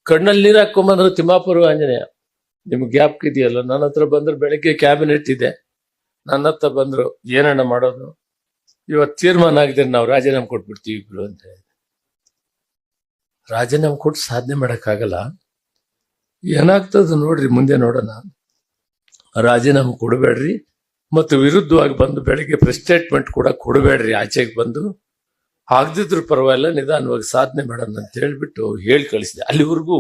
ಕಣ್ಣಲ್ಲಿ ನೀರು ಹಾಕೊಂಬಂದ್ರು ತಿಮ್ಮಾಪುರ ಆಂಜನೇಯ. ನಿಮ್ಗೆ ಗ್ಯಾಪ್ ಇದೆಯಲ್ಲ, ನನ್ನ ಹತ್ರ ಬಂದ್ರು, ಬೆಳಗ್ಗೆ ಕ್ಯಾಬಿನೆಟ್ ಇದೆ, ನನ್ನ ಹತ್ರ ಬಂದ್ರು, ಏನಣ್ಣ ಮಾಡೋದು, ಇವತ್ತು ತೀರ್ಮಾನ ಆಗಿದೆ, ನಾವು ರಾಜೀನಾಮೆ ಕೊಟ್ಬಿಡ್ತೀವಿ ಇಬ್ರು ಅಂತ ಹೇಳಿ. ರಾಜೀನಾಮೆ ಕೊಟ್ಟು ಸಾಧನೆ ಮಾಡಕ್ಕಾಗಲ್ಲ. ಏನಾಗ್ತದ ನೋಡ್ರಿ, ಮುಂದೆ ನೋಡೋಣ. ರಾಜೀನಾಮೆ ಕೊಡಬೇಡ್ರಿ ಮತ್ತು ವಿರುದ್ಧವಾಗಿ ಬಂದು ಬೆಳಗ್ಗೆ ಪ್ರೆಸ್ ಸ್ಟೇಟ್ಮೆಂಟ್ ಕೂಡ ಕೊಡಬೇಡ್ರಿ, ಆಚೆಗೆ ಬಂದು ಆಗದಿದ್ರು ಪರವಾಗಿಲ್ಲ, ನಿಧಾನವಾಗಿ ಸಾಧನೆ ಮಾಡೋಣ ಅಂತ ಹೇಳ್ಬಿಟ್ಟು ಹೇಳಿ ಕಳಿಸಿದೆ. ಅಲ್ಲಿವರೆಗೂ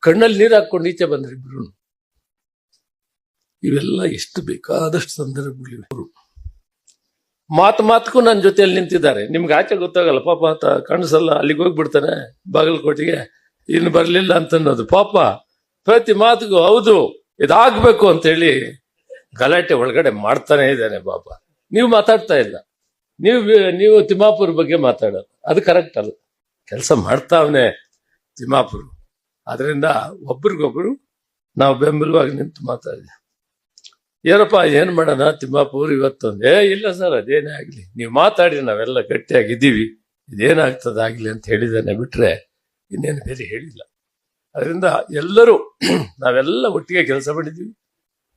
ಕಣ್ಣಲ್ಲಿ ನೀರು ಹಾಕೊಂಡು ಈಚೆ ಬಂದ್ರಿ ಇಬ್ರು. ಇವೆಲ್ಲ ಎಷ್ಟು ಬೇಕಾದಷ್ಟು ಸಂದರ್ಭಗಳಿವೆ. ಮಾತುಗೂ ನನ್ನ ಜೊತೆಯಲ್ಲಿ ನಿಂತಿದ್ದಾರೆ. ನಿಮ್ಗೆ ಆಚೆ ಗೊತ್ತಾಗಲ್ಲ, ಪಾಪ ಆತ ಕಾಣಿಸಲ್ಲ, ಅಲ್ಲಿಗೆ ಹೋಗ್ಬಿಡ್ತಾನೆ ಬಾಗಲಕೋಟೆಗೆ, ಇನ್ನು ಬರ್ಲಿಲ್ಲ ಅಂತ ಅನ್ನೋದು. ಪಾಪ ಪ್ರತಿ ಮಾತಿಗೂ ಹೌದು ಇದಾಗ್ಬೇಕು ಅಂತ ಹೇಳಿ ಗಲಾಟೆ ಒಳಗಡೆ ಮಾಡ್ತಾನೆ ಇದ್ದಾನೆ. ಪಾಪ ನೀವು ಮಾತಾಡ್ತಾ ಇಲ್ಲ, ನೀವು ತಿಮ್ಮಾಪುರ ಬಗ್ಗೆ ಮಾತಾಡೋದು, ಅದು ಕರೆಕ್ಟ್ ಅಲ್ಲ. ಕೆಲಸ ಮಾಡ್ತಾವನೆ ತಿಮ್ಮಾಪುರ. ಅದರಿಂದ ಒಬ್ರಿಗೊಬ್ರು ನಾವು ಬೆಂಬಲವಾಗಿ ನಿಂತು ಮಾತಾಡಿದ್ವಿ. ಏನಪ್ಪ ಏನ್ ಮಾಡೋಣ ತಿಮ್ಮಾಪುರ ಇವತ್ತೊಂದು, ಇಲ್ಲ ಸರ್ ಅದೇನೇ ಆಗ್ಲಿ, ನೀವು ಮಾತಾಡಿ, ನಾವೆಲ್ಲ ಗಟ್ಟಿಯಾಗಿದ್ದೀವಿ, ಇದೇನಾಗ್ತದ ಆಗ್ಲಿ ಅಂತ ಹೇಳಿದಾನೆ ಬಿಟ್ರೆ ಇನ್ನೇನು ಬೇರೆ ಹೇಳಿಲ್ಲ. ಅದರಿಂದ ಎಲ್ಲರೂ ನಾವೆಲ್ಲ ಒಟ್ಟಿಗೆ ಕೆಲಸ ಮಾಡಿದ್ದೀವಿ.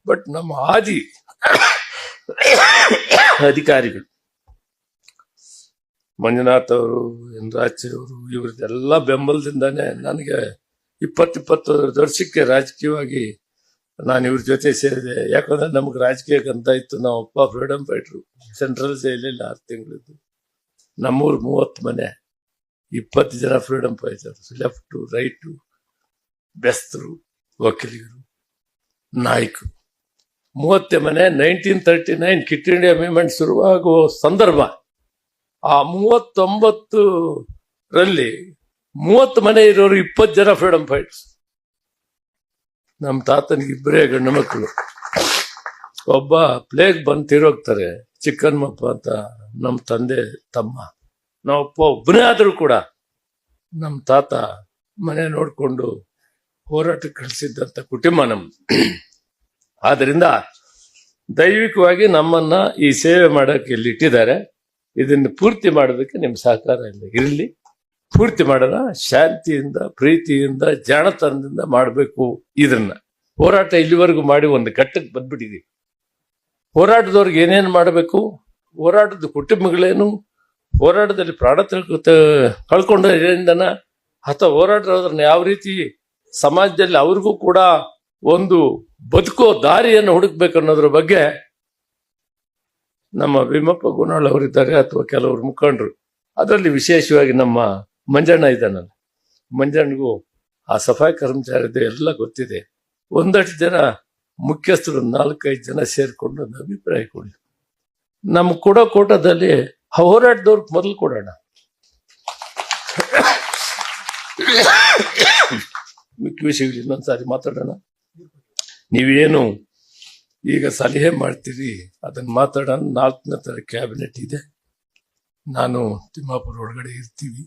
ಬಟ್ ನಮ್ಮ ಆದಿ ಅಧಿಕಾರಿಗಳು ಮಂಜುನಾಥ್ ಅವರು, ಎನ್ರಾಜ್ ಅವರು, ಇವ್ರದ್ದೆಲ್ಲ ಬೆಂಬಲದಿಂದಾನೆ ನನಗೆ 20 ವರ್ಷಕ್ಕೆ ರಾಜಕೀಯವಾಗಿ ನಾನು ಇವ್ರ ಜೊತೆ ಸೇರಿದೆ. ಯಾಕಂದ್ರೆ ನಮ್ಗೆ ರಾಜಕೀಯಕ್ಕಂತ ಇತ್ತು. ನಮ್ಮಪ್ಪ ಫ್ರೀಡಮ್ ಫೈಟ್ರು, ಸೆಂಟ್ರಲ್ ಜೈಲಲ್ಲಿ 6 ತಿಂಗಳಿದ್ದು. ನಮ್ಮೂರು 30 ಮನೆ, 20 ಜನ ಫ್ರೀಡಮ್ ಫೈಟರ್ಸ್, ಲೆಫ್ಟು ರೈಟು, ಬೆಸ್ತರು, ವಕೀಲಿಗರು, ನಾಯಕರು, 30 ಮನೆ. 1939 ಕ್ವಿಟ್ ಇಂಡಿಯಾ ಮೂವ್ಮೆಂಟ್ ಶುರುವಾಗುವ ಸಂದರ್ಭ, ಆ 39ರಲ್ಲಿ 30 ಮನೆ ಇರೋರು 20 ಜನ ಫ್ರೀಡಮ್ ಫೈಟರ್ಸ್. ನಮ್ಮ ತಾತನಿಗೆ 2 ಗಂಡು ಮಕ್ಕಳು. ಒಬ್ಬ ಪ್ಲೇಗ್ ಬಂದು ತೀರೋಗ್ತಾರೆ, ಚಿಕ್ಕನ್ಮಪ್ಪ ಅಂತ ನಮ್ಮ ತಂದೆ ತಮ್ಮ. ನಾವಪ್ಪ ಒಬ್ಬನೇ ಆದರೂ ಕೂಡ ನಮ್ಮ ತಾತ ಮನೆ ನೋಡ್ಕೊಂಡು ಹೋರಾಟಕ್ಕೆ ಕಳಿಸಿದ್ದಂತ ಕುಟುಂಬ ನಮ್ದು. ಆದ್ರಿಂದ ದೈವಿಕವಾಗಿ ನಮ್ಮನ್ನ ಈ ಸೇವೆ ಮಾಡಕ್ಕೆ ಇಲ್ಲಿ ಇಟ್ಟಿದ್ದಾರೆ. ಇದನ್ನು ಪೂರ್ತಿ ಮಾಡೋದಕ್ಕೆ ನಿಮ್ಮ ಸಹಕಾರ ಇರಲಿ. ಪೂರ್ತಿ ಮಾಡೋಣ, ಶಾಂತಿಯಿಂದ, ಪ್ರೀತಿಯಿಂದ, ಜಾಣತನದಿಂದ ಮಾಡಬೇಕು. ಇದನ್ನ ಹೋರಾಟ ಇಲ್ಲಿವರೆಗೂ ಮಾಡಿ ಒಂದು ಘಟ್ಟಕ್ಕೆ ಬಂದ್ಬಿಟ್ಟಿದೀವಿ. ಹೋರಾಟದವ್ರಿಗೆ ಏನೇನು ಮಾಡಬೇಕು, ಹೋರಾಟದ ಕುಟುಂಬಗಳೇನು, ಹೋರಾಟದಲ್ಲಿ ಪ್ರಾಣ ಕಳ್ಕೊಂಡ ಏನಿಂದನ ಅಥವಾ ಹೋರಾಟದವ್ರನ್ನ ಯಾವ ರೀತಿ ಸಮಾಜದಲ್ಲಿ ಅವ್ರಿಗೂ ಕೂಡ ಒಂದು ಬದುಕೋ ದಾರಿಯನ್ನು ಹುಡುಕ್ಬೇಕು ಅನ್ನೋದ್ರ ಬಗ್ಗೆ ನಮ್ಮ ಭೀಮಪ್ಪ ಗುನಾಳ್ ಅವರಿದ್ದಾರೆ, ಅಥವಾ ಕೆಲವರು ಮುಖಂಡರು. ಅದರಲ್ಲಿ ವಿಶೇಷವಾಗಿ ನಮ್ಮ ಮಂಜಣ್ಣ ಇದ್ದಾನಲ್ಲ, ಮಂಜಣ್ಣಗೂ ಆ ಸಫಾಯಿ ಕರ್ಮಚಾರಿದ ಎಲ್ಲ ಗೊತ್ತಿದೆ. ಒಂದಷ್ಟು ಜನ ಮುಖ್ಯಸ್ಥರು 4-5 ಜನ ಸೇರ್ಕೊಂಡು ಒಂದು ಅಭಿಪ್ರಾಯ ಕೊಡಿ. ನಮ್ಮ ಕೊಡೋ ಕೋಟದಲ್ಲಿ ಹೋರಾಟದವ್ರಿಗೆ ಮೊದಲು ಕೊಡೋಣ. ಮುಖ್ಯ ವಿಷಯಗಳು ಇನ್ನೊಂದ್ಸಾರಿ ಮಾತಾಡೋಣ. ನೀವೇನು ಈಗ ಸಲಹೆ ಮಾಡ್ತೀರಿ ಅದನ್ನ ಮಾತಾಡೋಣ. 4ನೇ ತಾರೀಕು ಕ್ಯಾಬಿನೆಟ್ ಇದೆ. ನಾನು ತಿಮ್ಮಾಪುರ ಒಳಗಡೆ ಇರ್ತೀವಿ.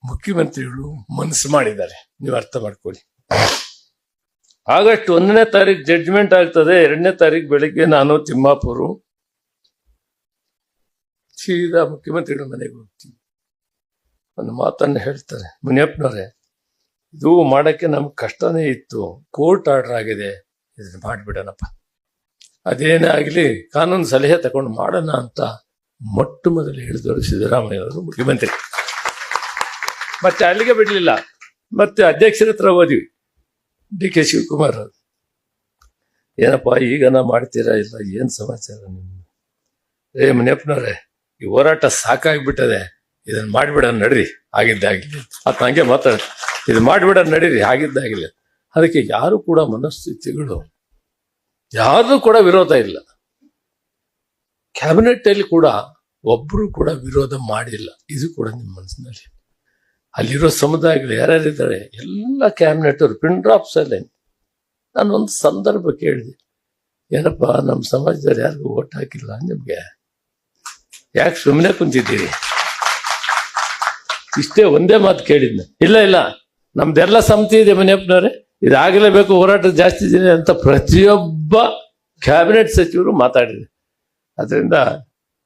ಮುಖ್ಯಮಂತ್ರಿಗಳು ಮನಸ್ಸು ಮಾಡಿದ್ದಾರೆ, ನೀವು ಅರ್ಥ ಮಾಡ್ಕೊಳ್ಳಿ. ಆಗಸ್ಟ್ 1ನೇ ತಾರೀಕು ಜಡ್ಜ್ಮೆಂಟ್ ಆಗ್ತದೆ. 2ನೇ ತಾರೀಕು ಬೆಳಿಗ್ಗೆ ನಾನು ತಿಮ್ಮಾಪುರ ಸೀದಾ ಮುಖ್ಯಮಂತ್ರಿಗಳ ಮನೆಗೆ ಹೋಗ್ತೀವಿ. ಒಂದು ಮಾತನ್ನು ಹೇಳ್ತಾರೆ, ಮುನಿಯಪ್ಪನವರೇ, ಇದು ಮಾಡಕ್ಕೆ ನಮ್ಗೆ ಕಷ್ಟನೇ ಇತ್ತು, ಕೋರ್ಟ್ ಆರ್ಡರ್ ಆಗಿದೆ, ಇದನ್ನ ಮಾಡಿಬಿಡೋಣಪ್ಪ, ಅದೇನೇ ಆಗಲಿ ಕಾನೂನು ಸಲಹೆ ತಗೊಂಡು ಮಾಡೋಣ ಅಂತ ಮೊಟ್ಟ ಮೊದಲು ಹೇಳಿದವರು ಸಿದ್ದರಾಮಯ್ಯ ಅವರು ಮುಖ್ಯಮಂತ್ರಿ. ಮತ್ತೆ ಅಲ್ಲಿಗೆ ಬಿಡಲಿಲ್ಲ, ಮತ್ತೆ ಅಧ್ಯಕ್ಷರ ಹತ್ರ ಹೋದ್ವಿ, DK ಶಿವಕುಮಾರ್ ಅವರು. ಏನಪ್ಪ ಈಗ ನಾ ಮಾಡ್ತೀರಾ ಇಲ್ಲ, ಏನ್ ಸಮಾಚಾರ ನಿಮ್ಗೆ? ಮುನಿಯಪ್ಪನವ್ರೆ, ಈ ಹೋರಾಟ ಸಾಕಾಗ್ಬಿಟ್ಟದೆ, ಇದನ್ನ ಮಾಡಿಬಿಡೋಣ ನಡ್ರಿ, ಆಗಿದ್ದಾಗಿಲ್ಲ ಅಂತ ಹಂಗೆ ಮಾತಾಡ, ಇದು ಮಾಡಿಬಿಡೋಣ ನಡೀರಿ, ಆಗಿದ್ದಾಗಿಲ್ಲ. ಅದಕ್ಕೆ ಯಾರು ಕೂಡ ಮನಸ್ಥಿತಿಗಳು ಯಾರು ಕೂಡ ವಿರೋಧ ಇಲ್ಲ. ಕ್ಯಾಬಿನೆಟ್ ಅಲ್ಲಿ ಕೂಡ ಒಬ್ರು ಕೂಡ ವಿರೋಧ ಮಾಡಿಲ್ಲ. ಇದು ಕೂಡ ನಿಮ್ಮ ಮನಸ್ಸಿನಲ್ಲಿ ಅಲ್ಲಿರೋ ಸಮುದಾಯಗಳು ಯಾರ್ಯಾರಿದ್ದಾರೆ ಎಲ್ಲ ಕ್ಯಾಬಿನೆಟ್ ಅವರು ಪಿನ್ ಡ್ರಾಪ್ಸ್ ಅಲ್ಲೇ. ನಾನು ಒಂದು ಸಂದರ್ಭ ಕೇಳಿದೆ, ಏನಪ್ಪ ನಮ್ಮ ಸಮಾಜದಲ್ಲಿ ಯಾರಿಗೂ ಓಟ್ ಹಾಕಿಲ್ಲ, ನಿಮ್ಗೆ ಯಾಕೆ ಸುಮ್ಮನೆ ಕುಂತಿದ್ದೀರಿ? ಇಷ್ಟೇ ಒಂದೇ ಮಾತು ಕೇಳಿದ್ನ. ಇಲ್ಲ ನಮ್ದೆಲ್ಲ ಸಮಿತಿ ಇದೆ ಮುನಿಯಪ್ಪನವರೇ, ಇದಾಗಲೇಬೇಕು, ಹೋರಾಟ ಜಾಸ್ತಿ ಇದೆ ಅಂತ ಪ್ರತಿಯೊಬ್ಬ ಕ್ಯಾಬಿನೆಟ್ ಸಚಿವರು ಮಾತಾಡಿದೆ. ಅದರಿಂದ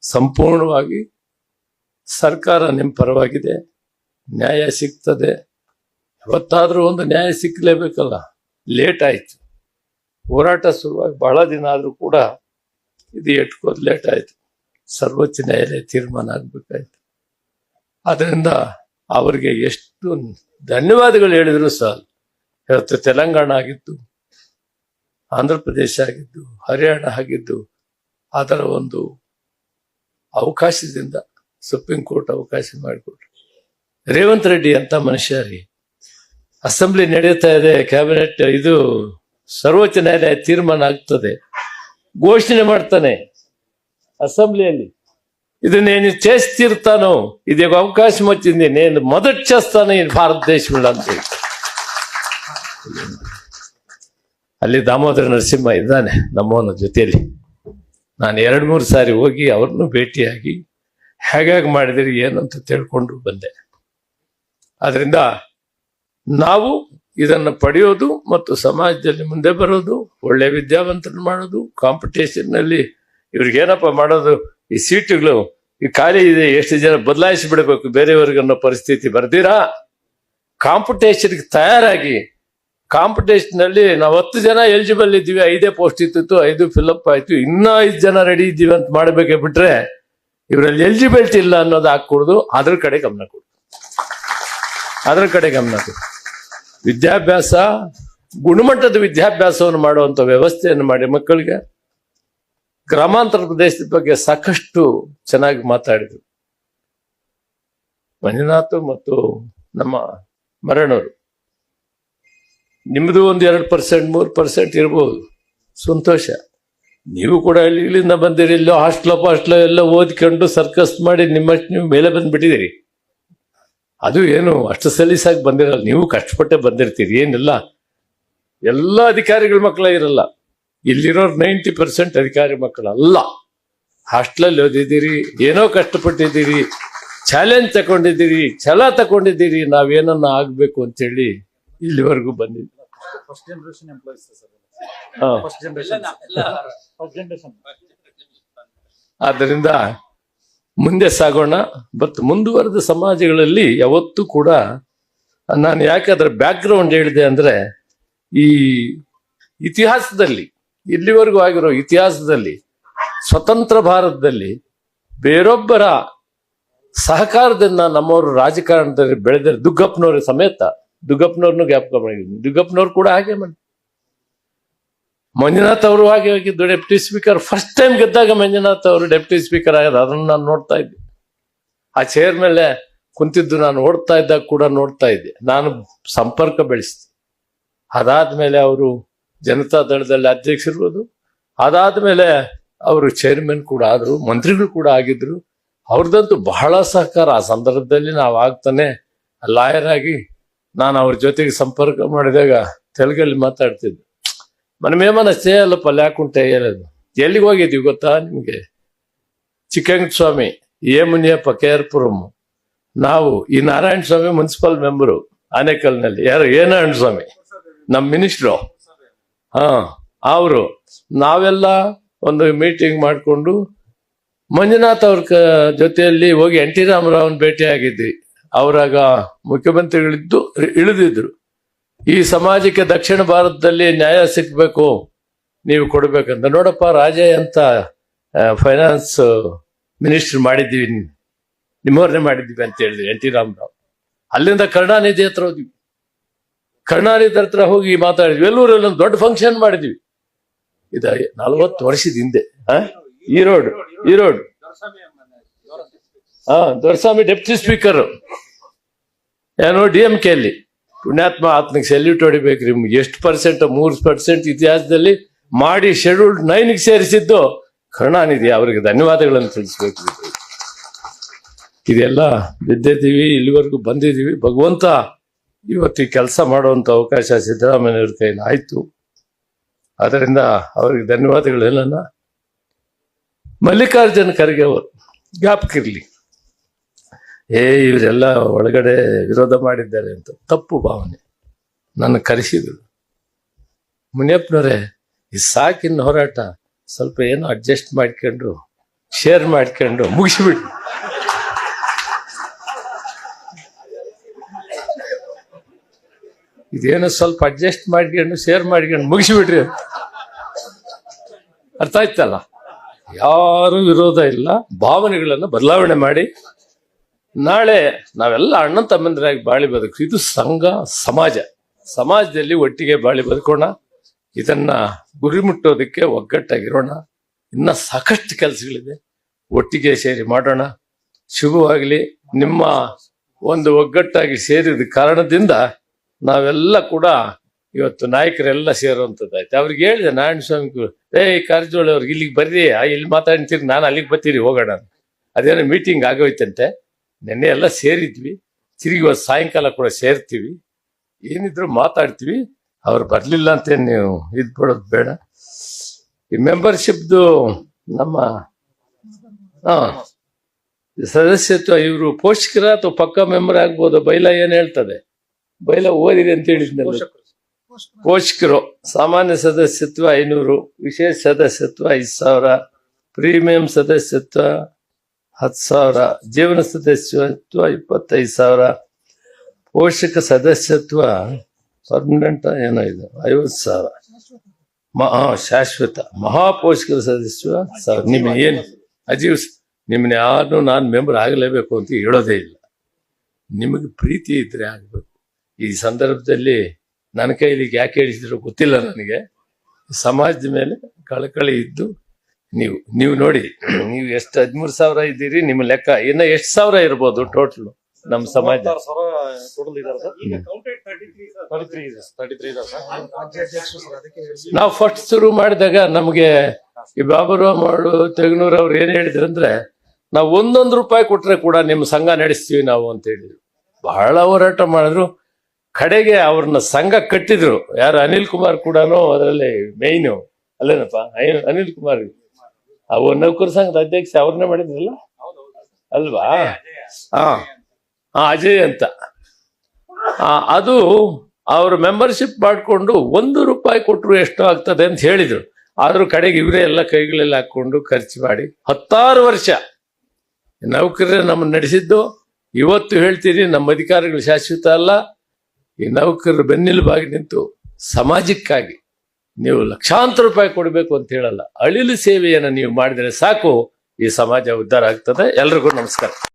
ಸಂಪೂರ್ಣವಾಗಿ ಸರ್ಕಾರ ನಿಮ್ಮ ಪರವಾಗಿದೆ, ನ್ಯಾಯ ಸಿಗ್ತದೆ. ಯಾವತ್ತಾದ್ರೂ ಒಂದು ನ್ಯಾಯ ಸಿಕ್ಕಲೇಬೇಕಲ್ಲ. ಲೇಟ್ ಆಯ್ತು, ಹೋರಾಟ ಶುರುವಾಗಿ ಬಹಳ ದಿನ ಆದ್ರೂ ಕೂಡ ಇದು ಎಟ್ಕೋದು ಲೇಟ್ ಆಯ್ತು. ಸರ್ವೋಚ್ಚ ನ್ಯಾಯಾಲಯ ತೀರ್ಮಾನ ಆಗ್ಬೇಕಾಯ್ತು. ಅದರಿಂದ ಅವರಿಗೆ ಎಷ್ಟು ಧನ್ಯವಾದಗಳು ಹೇಳಿದ್ರು ಸಹ, ಇವತ್ತು ತೆಲಂಗಾಣ ಆಗಿದ್ದು, ಆಂಧ್ರ ಪ್ರದೇಶ ಆಗಿದ್ದು, ಹರಿಯಾಣ ಆಗಿದ್ದು, ಅದರ ಒಂದು ಅವಕಾಶದಿಂದ ಸುಪ್ರೀಂ ಕೋರ್ಟ್ ಅವಕಾಶ ಮಾಡಿಕೊಟ್ರು. ರೇವಂತ್ ರೆಡ್ಡಿ ಅಂತ ಮನುಷ್ಯ ರೀ, ಅಸೆಂಬ್ಲಿ ನಡೀತಾ ಇದೆ, ಕ್ಯಾಬಿನೆಟ್ ಇದು ಸರ್ವೋಚ್ಚ ನ್ಯಾಯಾಲಯ ತೀರ್ಮಾನ ಆಗ್ತದೆ, ಘೋಷಣೆ ಮಾಡ್ತಾನೆ ಅಸೆಂಬ್ಲಿಯಲ್ಲಿ, ಇದನ್ನೇನು చేస్తాను, ఇది ఒక అవకాశం వచ్చింది, నేను మొదటి చేస్తాను ఈ భారతదేశంలో ಅಂತ. ಅಲ್ಲಿ ದಾಮೋದರ ನರಸಿಂಹ ಇದ್ದಾನೆ ನಮ್ಮವನ ಜೊತೆಯಲ್ಲಿ. ನಾನು 2-3 ಸಾರಿ ಹೋಗಿ ಅವ್ರನ್ನೂ ಭೇಟಿಯಾಗಿ ಹೇಗಾಗಿ ಮಾಡಿದಿರಿ ಏನು ಅಂತ ತಿಳ್ಕೊಂಡು ಬಂದೆ. ಅದರಿಂದ ನಾವು ಇದನ್ನು ಪಡೆಯೋದು ಮತ್ತು ಸಮಾಜದಲ್ಲಿ ಮುಂದೆ ಬರೋದು, ಒಳ್ಳೆ ವಿದ್ಯಾವಂತರನ್ನು ಮಾಡೋದು, ಕಾಂಪಿಟೇಷನ್ ನಲ್ಲಿ ಇವ್ರಿಗೇನಪ್ಪ ಮಾಡೋದು, ಈ ಸೀಟುಗಳು ಈ ಖಾಲಿ ಇದೆ, ಎಷ್ಟು ಜನ ಬದಲಾಯಿಸಿ ಬಿಡಬೇಕು ಬೇರೆಯವ್ರಿಗೆ ಅನ್ನೋ ಪರಿಸ್ಥಿತಿ ಬರ್ದಿರಾ, ಕಾಂಪಿಟೇಷನ್ಗೆ ತಯಾರಾಗಿ, ಕಾಂಪಿಟೇಷನ್ ನಲ್ಲಿ ನಾವು 10 ಜನ ಎಲಿಜಿಬಲ್ ಇದ್ದೀವಿ, 5 ಪೋಸ್ಟ್ ಇತ್ತು, 5 ಫಿಲಪ್ ಆಯ್ತು, ಇನ್ನೂ 5 ಜನ ರೆಡಿ ಇದ್ದೀವಿ ಅಂತ ಮಾಡಬೇಕೆ ಬಿಟ್ರೆ ಇವರಲ್ಲಿ ಎಲಿಜಿಬಿಲಿಟಿ ಇಲ್ಲ ಅನ್ನೋದು ಹಾಕೂಡ್ದು. ಅದ್ರ ಕಡೆ ಗಮನ ಕೊಡು. ವಿದ್ಯಾಭ್ಯಾಸ, ಗುಣಮಟ್ಟದ ವಿದ್ಯಾಭ್ಯಾಸವನ್ನು ಮಾಡುವಂತ ವ್ಯವಸ್ಥೆಯನ್ನು ಮಾಡಿ ಮಕ್ಕಳಿಗೆ. ಗ್ರಾಮಾಂತರ ಪ್ರದೇಶದ ಬಗ್ಗೆ ಸಾಕಷ್ಟು ಚೆನ್ನಾಗಿ ಮಾತಾಡಿದ್ರು ಮಂಜುನಾಥ್ ಮತ್ತು ನಮ್ಮ ಮರಣವರು. ನಿಮ್ದು ಒಂದು 2%, 3% ಇರ್ಬೋದು, ಸಂತೋಷ. ನೀವು ಕೂಡ ಇಲ್ಲಿಂದ ಬಂದಿರಿ, ಇಲ್ಲೋ ಹಾಸ್ಟ್ಲೋ ಎಲ್ಲ ಓದ್ಕೊಂಡು ಸರ್ಕಸ್ ಮಾಡಿ ನಿಮ್ಮಷ್ಟು ನೀವು ಮೇಲೆ ಬಂದ್ಬಿಟ್ಟಿದ್ದೀರಿ. ಅದು ಏನು ಅಷ್ಟು ಸಲೀಸಾಗಿ ಬಂದಿರಲ್ಲ, ನೀವು ಕಷ್ಟಪಟ್ಟೆ ಬಂದಿರ್ತೀರಿ. ಏನಿಲ್ಲ, ಎಲ್ಲ ಅಧಿಕಾರಿಗಳ ಮಕ್ಕಳ ಇರಲ್ಲ, ಇಲ್ಲಿರೋರು 90% ಅಧಿಕಾರಿ ಮಕ್ಕಳಲ್ಲ. ಹಾಸ್ಟೆಲಲ್ಲಿ ಓದಿದ್ದೀರಿ, ಏನೋ ಕಷ್ಟಪಟ್ಟಿದ್ದೀರಿ, ಚಾಲೆಂಜ್ ತಗೊಂಡಿದ್ದೀರಿ, ಛಲ ತಗೊಂಡಿದ್ದೀರಿ, ನಾವೇನನ್ನ ಆಗ್ಬೇಕು ಅಂತೇಳಿ ಇಲ್ಲಿವರೆಗೂ ಬಂದಿದ್ದೀವಿ. ಆದ್ದರಿಂದ ಮುಂದೆ ಸಾಗೋಣ. ಮತ್ತು ಮುಂದುವರೆದ ಸಮಾಜಗಳಲ್ಲಿ ಯಾವತ್ತೂ ಕೂಡ ನಾನು ಯಾಕೆ ಅದರ ಬ್ಯಾಕ್ಗ್ರೌಂಡ್ ಹೇಳಿದೆ ಅಂದ್ರೆ, ಈ ಇತಿಹಾಸದಲ್ಲಿ, ಇಲ್ಲಿವರೆಗೂ ಆಗಿರೋ ಇತಿಹಾಸದಲ್ಲಿ, ಸ್ವತಂತ್ರ ಭಾರತದಲ್ಲಿ ಬೇರೊಬ್ಬರ ಸಹಕಾರದಿಂದ ನಮ್ಮವರು ರಾಜಕಾರಣದಲ್ಲಿ ಬೆಳೆದ ದುಗ್ಗಪ್ಪನವ್ರ ಸಮೇತ, ದುಗ್ಗಪ್ಪನವ್ರನ್ನು ಜ್ಞಾಪಕ ಮಾಡಿದ್ದೀನಿ. ದುಗ್ಗಪ್ಪನವ್ರು ಕೂಡ ಹಾಗೆ ಮಾಡಿ, ಮಂಜುನಾಥ್ ಅವರು ಹಾಗೆ ಆಗಿದ್ದು ಡೆಪ್ಟಿ ಸ್ಪೀಕರ್. ಫಸ್ಟ್ ಟೈಮ್ ಗೆದ್ದಾಗ ಮಂಜುನಾಥ್ ಅವರು ಡೆಪ್ಟಿ ಸ್ಪೀಕರ್ ಆಗೋದು, ಅದನ್ನು ನಾನು ನೋಡ್ತಾ ಇದ್ದೆ. ಆ ಚೇರ್ ಮೇಲೆ ಕುಂತಿದ್ದು ನಾನು ಓಡ್ತಾ ಇದ್ದಾಗ ಕೂಡ ನೋಡ್ತಾ ಇದ್ದೆ. ನಾನು ಸಂಪರ್ಕ ಬೆಳೆಸಿದೆ. ಅದಾದ್ಮೇಲೆ ಅವರು ಜನತಾ ದಳದಲ್ಲಿ ಅಧ್ಯಕ್ಷರಿರೋದು, ಅದಾದ್ಮೇಲೆ ಅವರು ಚೇರ್ಮನ್ ಕೂಡ ಆದ್ರು, ಮಂತ್ರಿಗಳು ಕೂಡ ಆಗಿದ್ರು. ಅವ್ರದ್ದಂತೂ ಬಹಳ ಸಹಕಾರ. ಆ ಸಂದರ್ಭದಲ್ಲಿ ನಾವು ಆಗ್ತಾನೆ ಲಾಯರ್ ಆಗಿ ನಾನು ಅವ್ರ ಜೊತೆಗೆ ಸಂಪರ್ಕ ಮಾಡಿದಾಗ ತೆಲುಗಲ್ಲಿ ಮಾತಾಡ್ತಿದ್ದೆ. మనమేమన్నా చేయాಲಪ್ಪ లేకుంటే ಹೇಳೋದು. ಎಲ್ಲಿಗೆ ಹೋಗಿದ್ವಿ ಗೊತ್ತಾ ನಿಮ್ಗೆ? ಚಿಕ್ಕಂಗಸ್ವಾಮಿ, ಎ ಮುನಿಯಪ್ಪ, KR-ಪುರಂ, ನಾವು ಈ ನಾರಾಯಣ ಸ್ವಾಮಿ ಮುನ್ಸಿಪಲ್ ಮೆಂಬರು ಆನೇಕಲ್ನಲ್ಲಿ. ಯಾರು? ಎ ನಾರಾಯಣ ಸ್ವಾಮಿ, ನಮ್ಮ ಮಿನಿಸ್ಟ್ರು. ಅವರು ನಾವೆಲ್ಲ ಒಂದು ಮೀಟಿಂಗ್ ಮಾಡಿಕೊಂಡು ಮಂಜುನಾಥ್ ಅವ್ರ ಜೊತೆಯಲ್ಲಿ ಹೋಗಿ NT ರಾಮರಾವ್ನ ಭೇಟಿ ಆಗಿದ್ವಿ. ಅವರಾಗ ಮುಖ್ಯಮಂತ್ರಿಗಳಿದ್ದು ಇಳಿದಿದ್ರು. ಈ ಸಮಾಜಕ್ಕೆ ದಕ್ಷಿಣ ಭಾರತದಲ್ಲಿ ನ್ಯಾಯ ಸಿಕ್ಬೇಕು, ನೀವು ಕೊಡ್ಬೇಕಂತ. ನೋಡಪ್ಪ, ರಾಜಯ್ಯ ಅಂತ ಫೈನಾನ್ಸ್ ಮಿನಿಸ್ಟರ್ ಮಾಡಿದ್ದೀವಿ, ನಿಮ್ಮವ್ರನ್ನೇ ಮಾಡಿದ್ದೀವಿ ಅಂತ ಹೇಳಿದ್ವಿ NT ರಾಮರಾವ್. ಅಲ್ಲಿಂದ ಕರುಣಾನಿಧಿ ಹತ್ರ ಹೋದ್ವಿ. ಕರುಣಾನಿಧಿ ಹತ್ರ ಹೋಗಿ ಮಾತಾಡಿದ್ವಿ. ವೆಲ್ಲೂರಲ್ಲಿ ಒಂದು ದೊಡ್ಡ ಫಂಕ್ಷನ್ ಮಾಡಿದ್ವಿ. ಇದು 40 ವರ್ಷದ ಹಿಂದೆ. ಈರೋಡ್ ದೊರೆಸ್ವಾಮಿ ಡೆಪ್ಟಿ ಸ್ಪೀಕರ್, ಏನೋ DMK ಅಲ್ಲಿ. ಪುಣ್ಯಾತ್ಮ, ಆತನಿಗೆ ಸೆಲ್ಯೂಟ್ ಹೊಡಿಬೇಕ್ರಿ. ಎಷ್ಟು ಪರ್ಸೆಂಟ್? 3% ಇತಿಹಾಸದಲ್ಲಿ ಮಾಡಿ ಶೆಡ್ಯೂಲ್ಡ್ 9ಗೆ ಸೇರಿಸಿದ್ದು ಕರುಣಾನಿಧಿ. ಅವರಿಗೆ ಧನ್ಯವಾದಗಳನ್ನು ತಿಳಿಸ್ಬೇಕು. ಇದೆಲ್ಲ ಬಿದ್ದಿದ್ದೀವಿ, ಇಲ್ಲಿವರೆಗೂ ಬಂದಿದ್ದೀವಿ. ಭಗವಂತ ಇವತ್ತು ಈ ಕೆಲಸ ಮಾಡುವಂತ ಅವಕಾಶ ಸಿದ್ದರಾಮಯ್ಯವ್ರ ಕೈಲಿ ಆಯ್ತು. ಅದರಿಂದ ಅವರಿಗೆ ಧನ್ಯವಾದಗಳೆಲ್ಲ. ಮಲ್ಲಿಕಾರ್ಜುನ ಖರ್ಗೆ ಅವರು ಜ್ಞಾಪಕಿರ್ಲಿ. ಇವರೆಲ್ಲ ಒಳಗಡೆ ವಿರೋಧ ಮಾಡಿದ್ದಾರೆ ಅಂತ ತಪ್ಪು ಭಾವನೆ. ನನ್ನ ಕರೆಸಿದ್ರು. ಮುನಿಯಪ್ಪನವರೇ, ಈ ಸಾಕಿನ ಹೋರಾಟ ಸ್ವಲ್ಪ ಏನೋ ಅಡ್ಜಸ್ಟ್ ಮಾಡ್ಕೊಂಡು ಶೇರ್ ಮಾಡ್ಕೊಂಡು ಮುಗಿಸ್ಬಿಟ್ಟು, ಇದೇನೋ ಸ್ವಲ್ಪ ಅಡ್ಜಸ್ಟ್ ಮಾಡ್ಕೊಂಡು ಶೇರ್ ಮಾಡ್ಕೊಂಡು ಮುಗಿಸ್ಬಿಟ್ರಿ ಅಂತ. ಅರ್ಥ ಆಯ್ತಲ್ಲ? ಯಾರು ವಿರೋಧ ಇಲ್ಲ. ಭಾವನೆಗಳನ್ನು ಬದಲಾವಣೆ ಮಾಡಿ ನಾಳೆ ನಾವೆಲ್ಲ ಅಣ್ಣ ತಮ್ಮಂದಿರಾಗಿ ಬಾಳಿ ಬದುಕು. ಇದು ಸಂಘ ಸಮಾಜದಲ್ಲಿ ಒಟ್ಟಿಗೆ ಬಾಳಿ ಬದುಕೋಣ. ಇದನ್ನ ಗುರಿ ಮುಟ್ಟೋದಕ್ಕೆ ಒಗ್ಗಟ್ಟಾಗಿರೋಣ. ಇನ್ನ ಸಾಕಷ್ಟು ಕೆಲಸಗಳಿದೆ, ಒಟ್ಟಿಗೆ ಸೇರಿ ಮಾಡೋಣ. ಶುಭವಾಗಲಿ. ನಿಮ್ಮ ಒಂದು ಒಗ್ಗಟ್ಟಾಗಿ ಸೇರಿದ ಕಾರಣದಿಂದ ನಾವೆಲ್ಲ ಕೂಡ ಇವತ್ತು ನಾಯಕರೆಲ್ಲ ಸೇರುವಂಥದ್ದಾಯ್ತು. ಅವ್ರಿಗೆ ಹೇಳಿದೆ ನಾರಾಯಣ ಸ್ವಾಮಿ, ಕಾರಜೋಳ ಅವ್ರಿಗೆ ಇಲ್ಲಿಗೆ ಬರ್ರಿ, ಇಲ್ಲಿ ಮಾತಾಡ್ತೀರಿ, ನಾನು ಅಲ್ಲಿಗೆ ಬರ್ತೀರಿ, ಹೋಗೋಣ. ಅದೇನೋ ಮೀಟಿಂಗ್ ಆಗೋಯ್ತಂತೆ. ನೆನ್ನೆ ಎಲ್ಲ ಸೇರಿದ್ವಿ. ತಿರುಗಿ ಇವತ್ತು ಸಾಯಂಕಾಲ ಕೂಡ ಸೇರ್ತೀವಿ. ಏನಿದ್ರು ಮಾತಾಡ್ತೀವಿ. ಅವ್ರು ಬರ್ಲಿಲ್ಲ ಅಂತ ನೀವು ಇದ್ಬಿಡೋದು ಬೇಡ. ಈ ಮೆಂಬರ್ಶಿಪ್ದು ನಮ್ಮ ಸದಸ್ಯತ್ವ ಇವರು ಪೋಷಕರ ಅಥವಾ ಪಕ್ಕ ಮೆಂಬರ್ ಆಗ್ಬೋದು. ಬೈಲ ಏನ್ ಹೇಳ್ತದೆ? ಬೈಲ ಓದಿದೆ ಅಂತ ಹೇಳಿದ್ನಲ್ಲ. ಪೋಷಕರು ಸಾಮಾನ್ಯ ಸದಸ್ಯತ್ವ 500, ವಿಶೇಷ ಸದಸ್ಯತ್ವ 5,000, ಪ್ರೀಮಿಯಂ ಸದಸ್ಯತ್ವ 10,000, ಜೀವನ ಸದಸ್ಯತ್ವ 25,000, ಪೋಷಕ ಸದಸ್ಯತ್ವ ಪರ್ಮನೆಂಟ್ ಏನೋ ಇದು 50,000, ಶಾಶ್ವತ ಮಹಾಪೋಷಕರ ಸದಸ್ಯ 1,000. ನಿಮ್ಮ ಏನು ಅಜೀವ್, ನಿಮ್ಮನ್ನ ಯಾರು ನಾನು ಮೆಂಬರ್ ಆಗಲೇಬೇಕು ಅಂತ ಹೇಳೋದೇ ಇಲ್ಲ. ನಿಮಗೆ ಪ್ರೀತಿ ಇದ್ರೆ ಆಗ್ಬೇಕು. ಈ ಸಂದರ್ಭದಲ್ಲಿ ನನ್ನ ಕೈಲಿ ಯಾಕೆ ಹೇಳಿದ್ರು ಗೊತ್ತಿಲ್ಲ ನನಗೆ. ಸಮಾಜದ ಮೇಲೆ ಕಳಕಳಿ ಇದ್ದು ನೀವು ನೋಡಿ, ನೀವು ಎಷ್ಟು 13,000 ಇದ್ದೀರಿ, ನಿಮ್ಮ ಲೆಕ್ಕ ಇನ್ನ ಎಷ್ಟು ಸಾವಿರ ಇರ್ಬೋದು ಟೋಟಲ್ ನಮ್ಮ ಸಮಾಜ? ನಾವು ಫಸ್ಟ್ ಶುರು ಮಾಡಿದಾಗ ನಮ್ಗೆ ಈ ಬಾಬುರಾವ್ ಮಾಡು ತೆಗನೂರ್ ಅವ್ರು ಏನ್ ಹೇಳಿದ್ರಂದ್ರೆ, ನಾವು 1 ರೂಪಾಯಿ ಕೊಟ್ರೆ ಕೂಡ ನಿಮ್ಮ ಸಂಘ ನಡೆಸ್ತೀವಿ ನಾವು ಅಂತ ಹೇಳಿದ್ರು. ಬಹಳ ಹೋರಾಟ ಮಾಡಿದ್ರು. ಕಡೆಗೆ ಅವ್ರನ್ನ ಸಂಘ ಕಟ್ಟಿದ್ರು. ಯಾರು? ಅನಿಲ್ ಕುಮಾರ್ ಕೂಡ ಅದರಲ್ಲಿ ಮೇಯ್ನು ಅಲ್ಲೇನಪ್ಪ. ಅನಿಲ್ ಕುಮಾರ್ ಅವ ನೌಕರ ಸಂಘದ ಅಧ್ಯಕ್ಷ ಅವ್ರನ್ನೇ ಮಾಡಿದ್ರಲ್ಲ ಅಲ್ವಾ? ಅಜಯ್ ಅಂತ. ಅದು ಅವ್ರ ಮೆಂಬರ್ಶಿಪ್ ಮಾಡಿಕೊಂಡು 1 ರೂಪಾಯಿ ಕೊಟ್ಟರು ಎಷ್ಟು ಆಗ್ತದೆ ಅಂತ ಹೇಳಿದ್ರು. ಆದ್ರೂ ಕಡೆಗೆ ಇವರೇ ಎಲ್ಲ ಕೈಗಳೆಲ್ಲ ಹಾಕೊಂಡು ಖರ್ಚು ಮಾಡಿ 16 ವರ್ಷ ನೌಕರರೇ ನಮ್ಮನ್ನು ನಡೆಸಿದ್ದು. ಇವತ್ತು ಹೇಳ್ತೀನಿ, ನಮ್ಮ ಅಧಿಕಾರಿಗಳು ಶಾಶ್ವತ ಅಲ್ಲ. ಈ ನೌಕರರು ಬೆನ್ನೆಲುಬಾಗಿ ನಿಂತು ಸಮಾಜಕ್ಕಾಗಿ ನೀವು ಲಕ್ಷಾಂತರ ರೂಪಾಯಿ ಕೊಡಬೇಕು ಅಂತ ಹೇಳಲ್ಲ, ಅಳಿಲು ಸೇವೆಯನ್ನು ನೀವು ಮಾಡಿದರೆ ಸಾಕು, ಈ ಸಮಾಜ ಉದ್ಧಾರ ಆಗ್ತದೆ. ಎಲ್ರಿಗೂ ನಮಸ್ಕಾರ.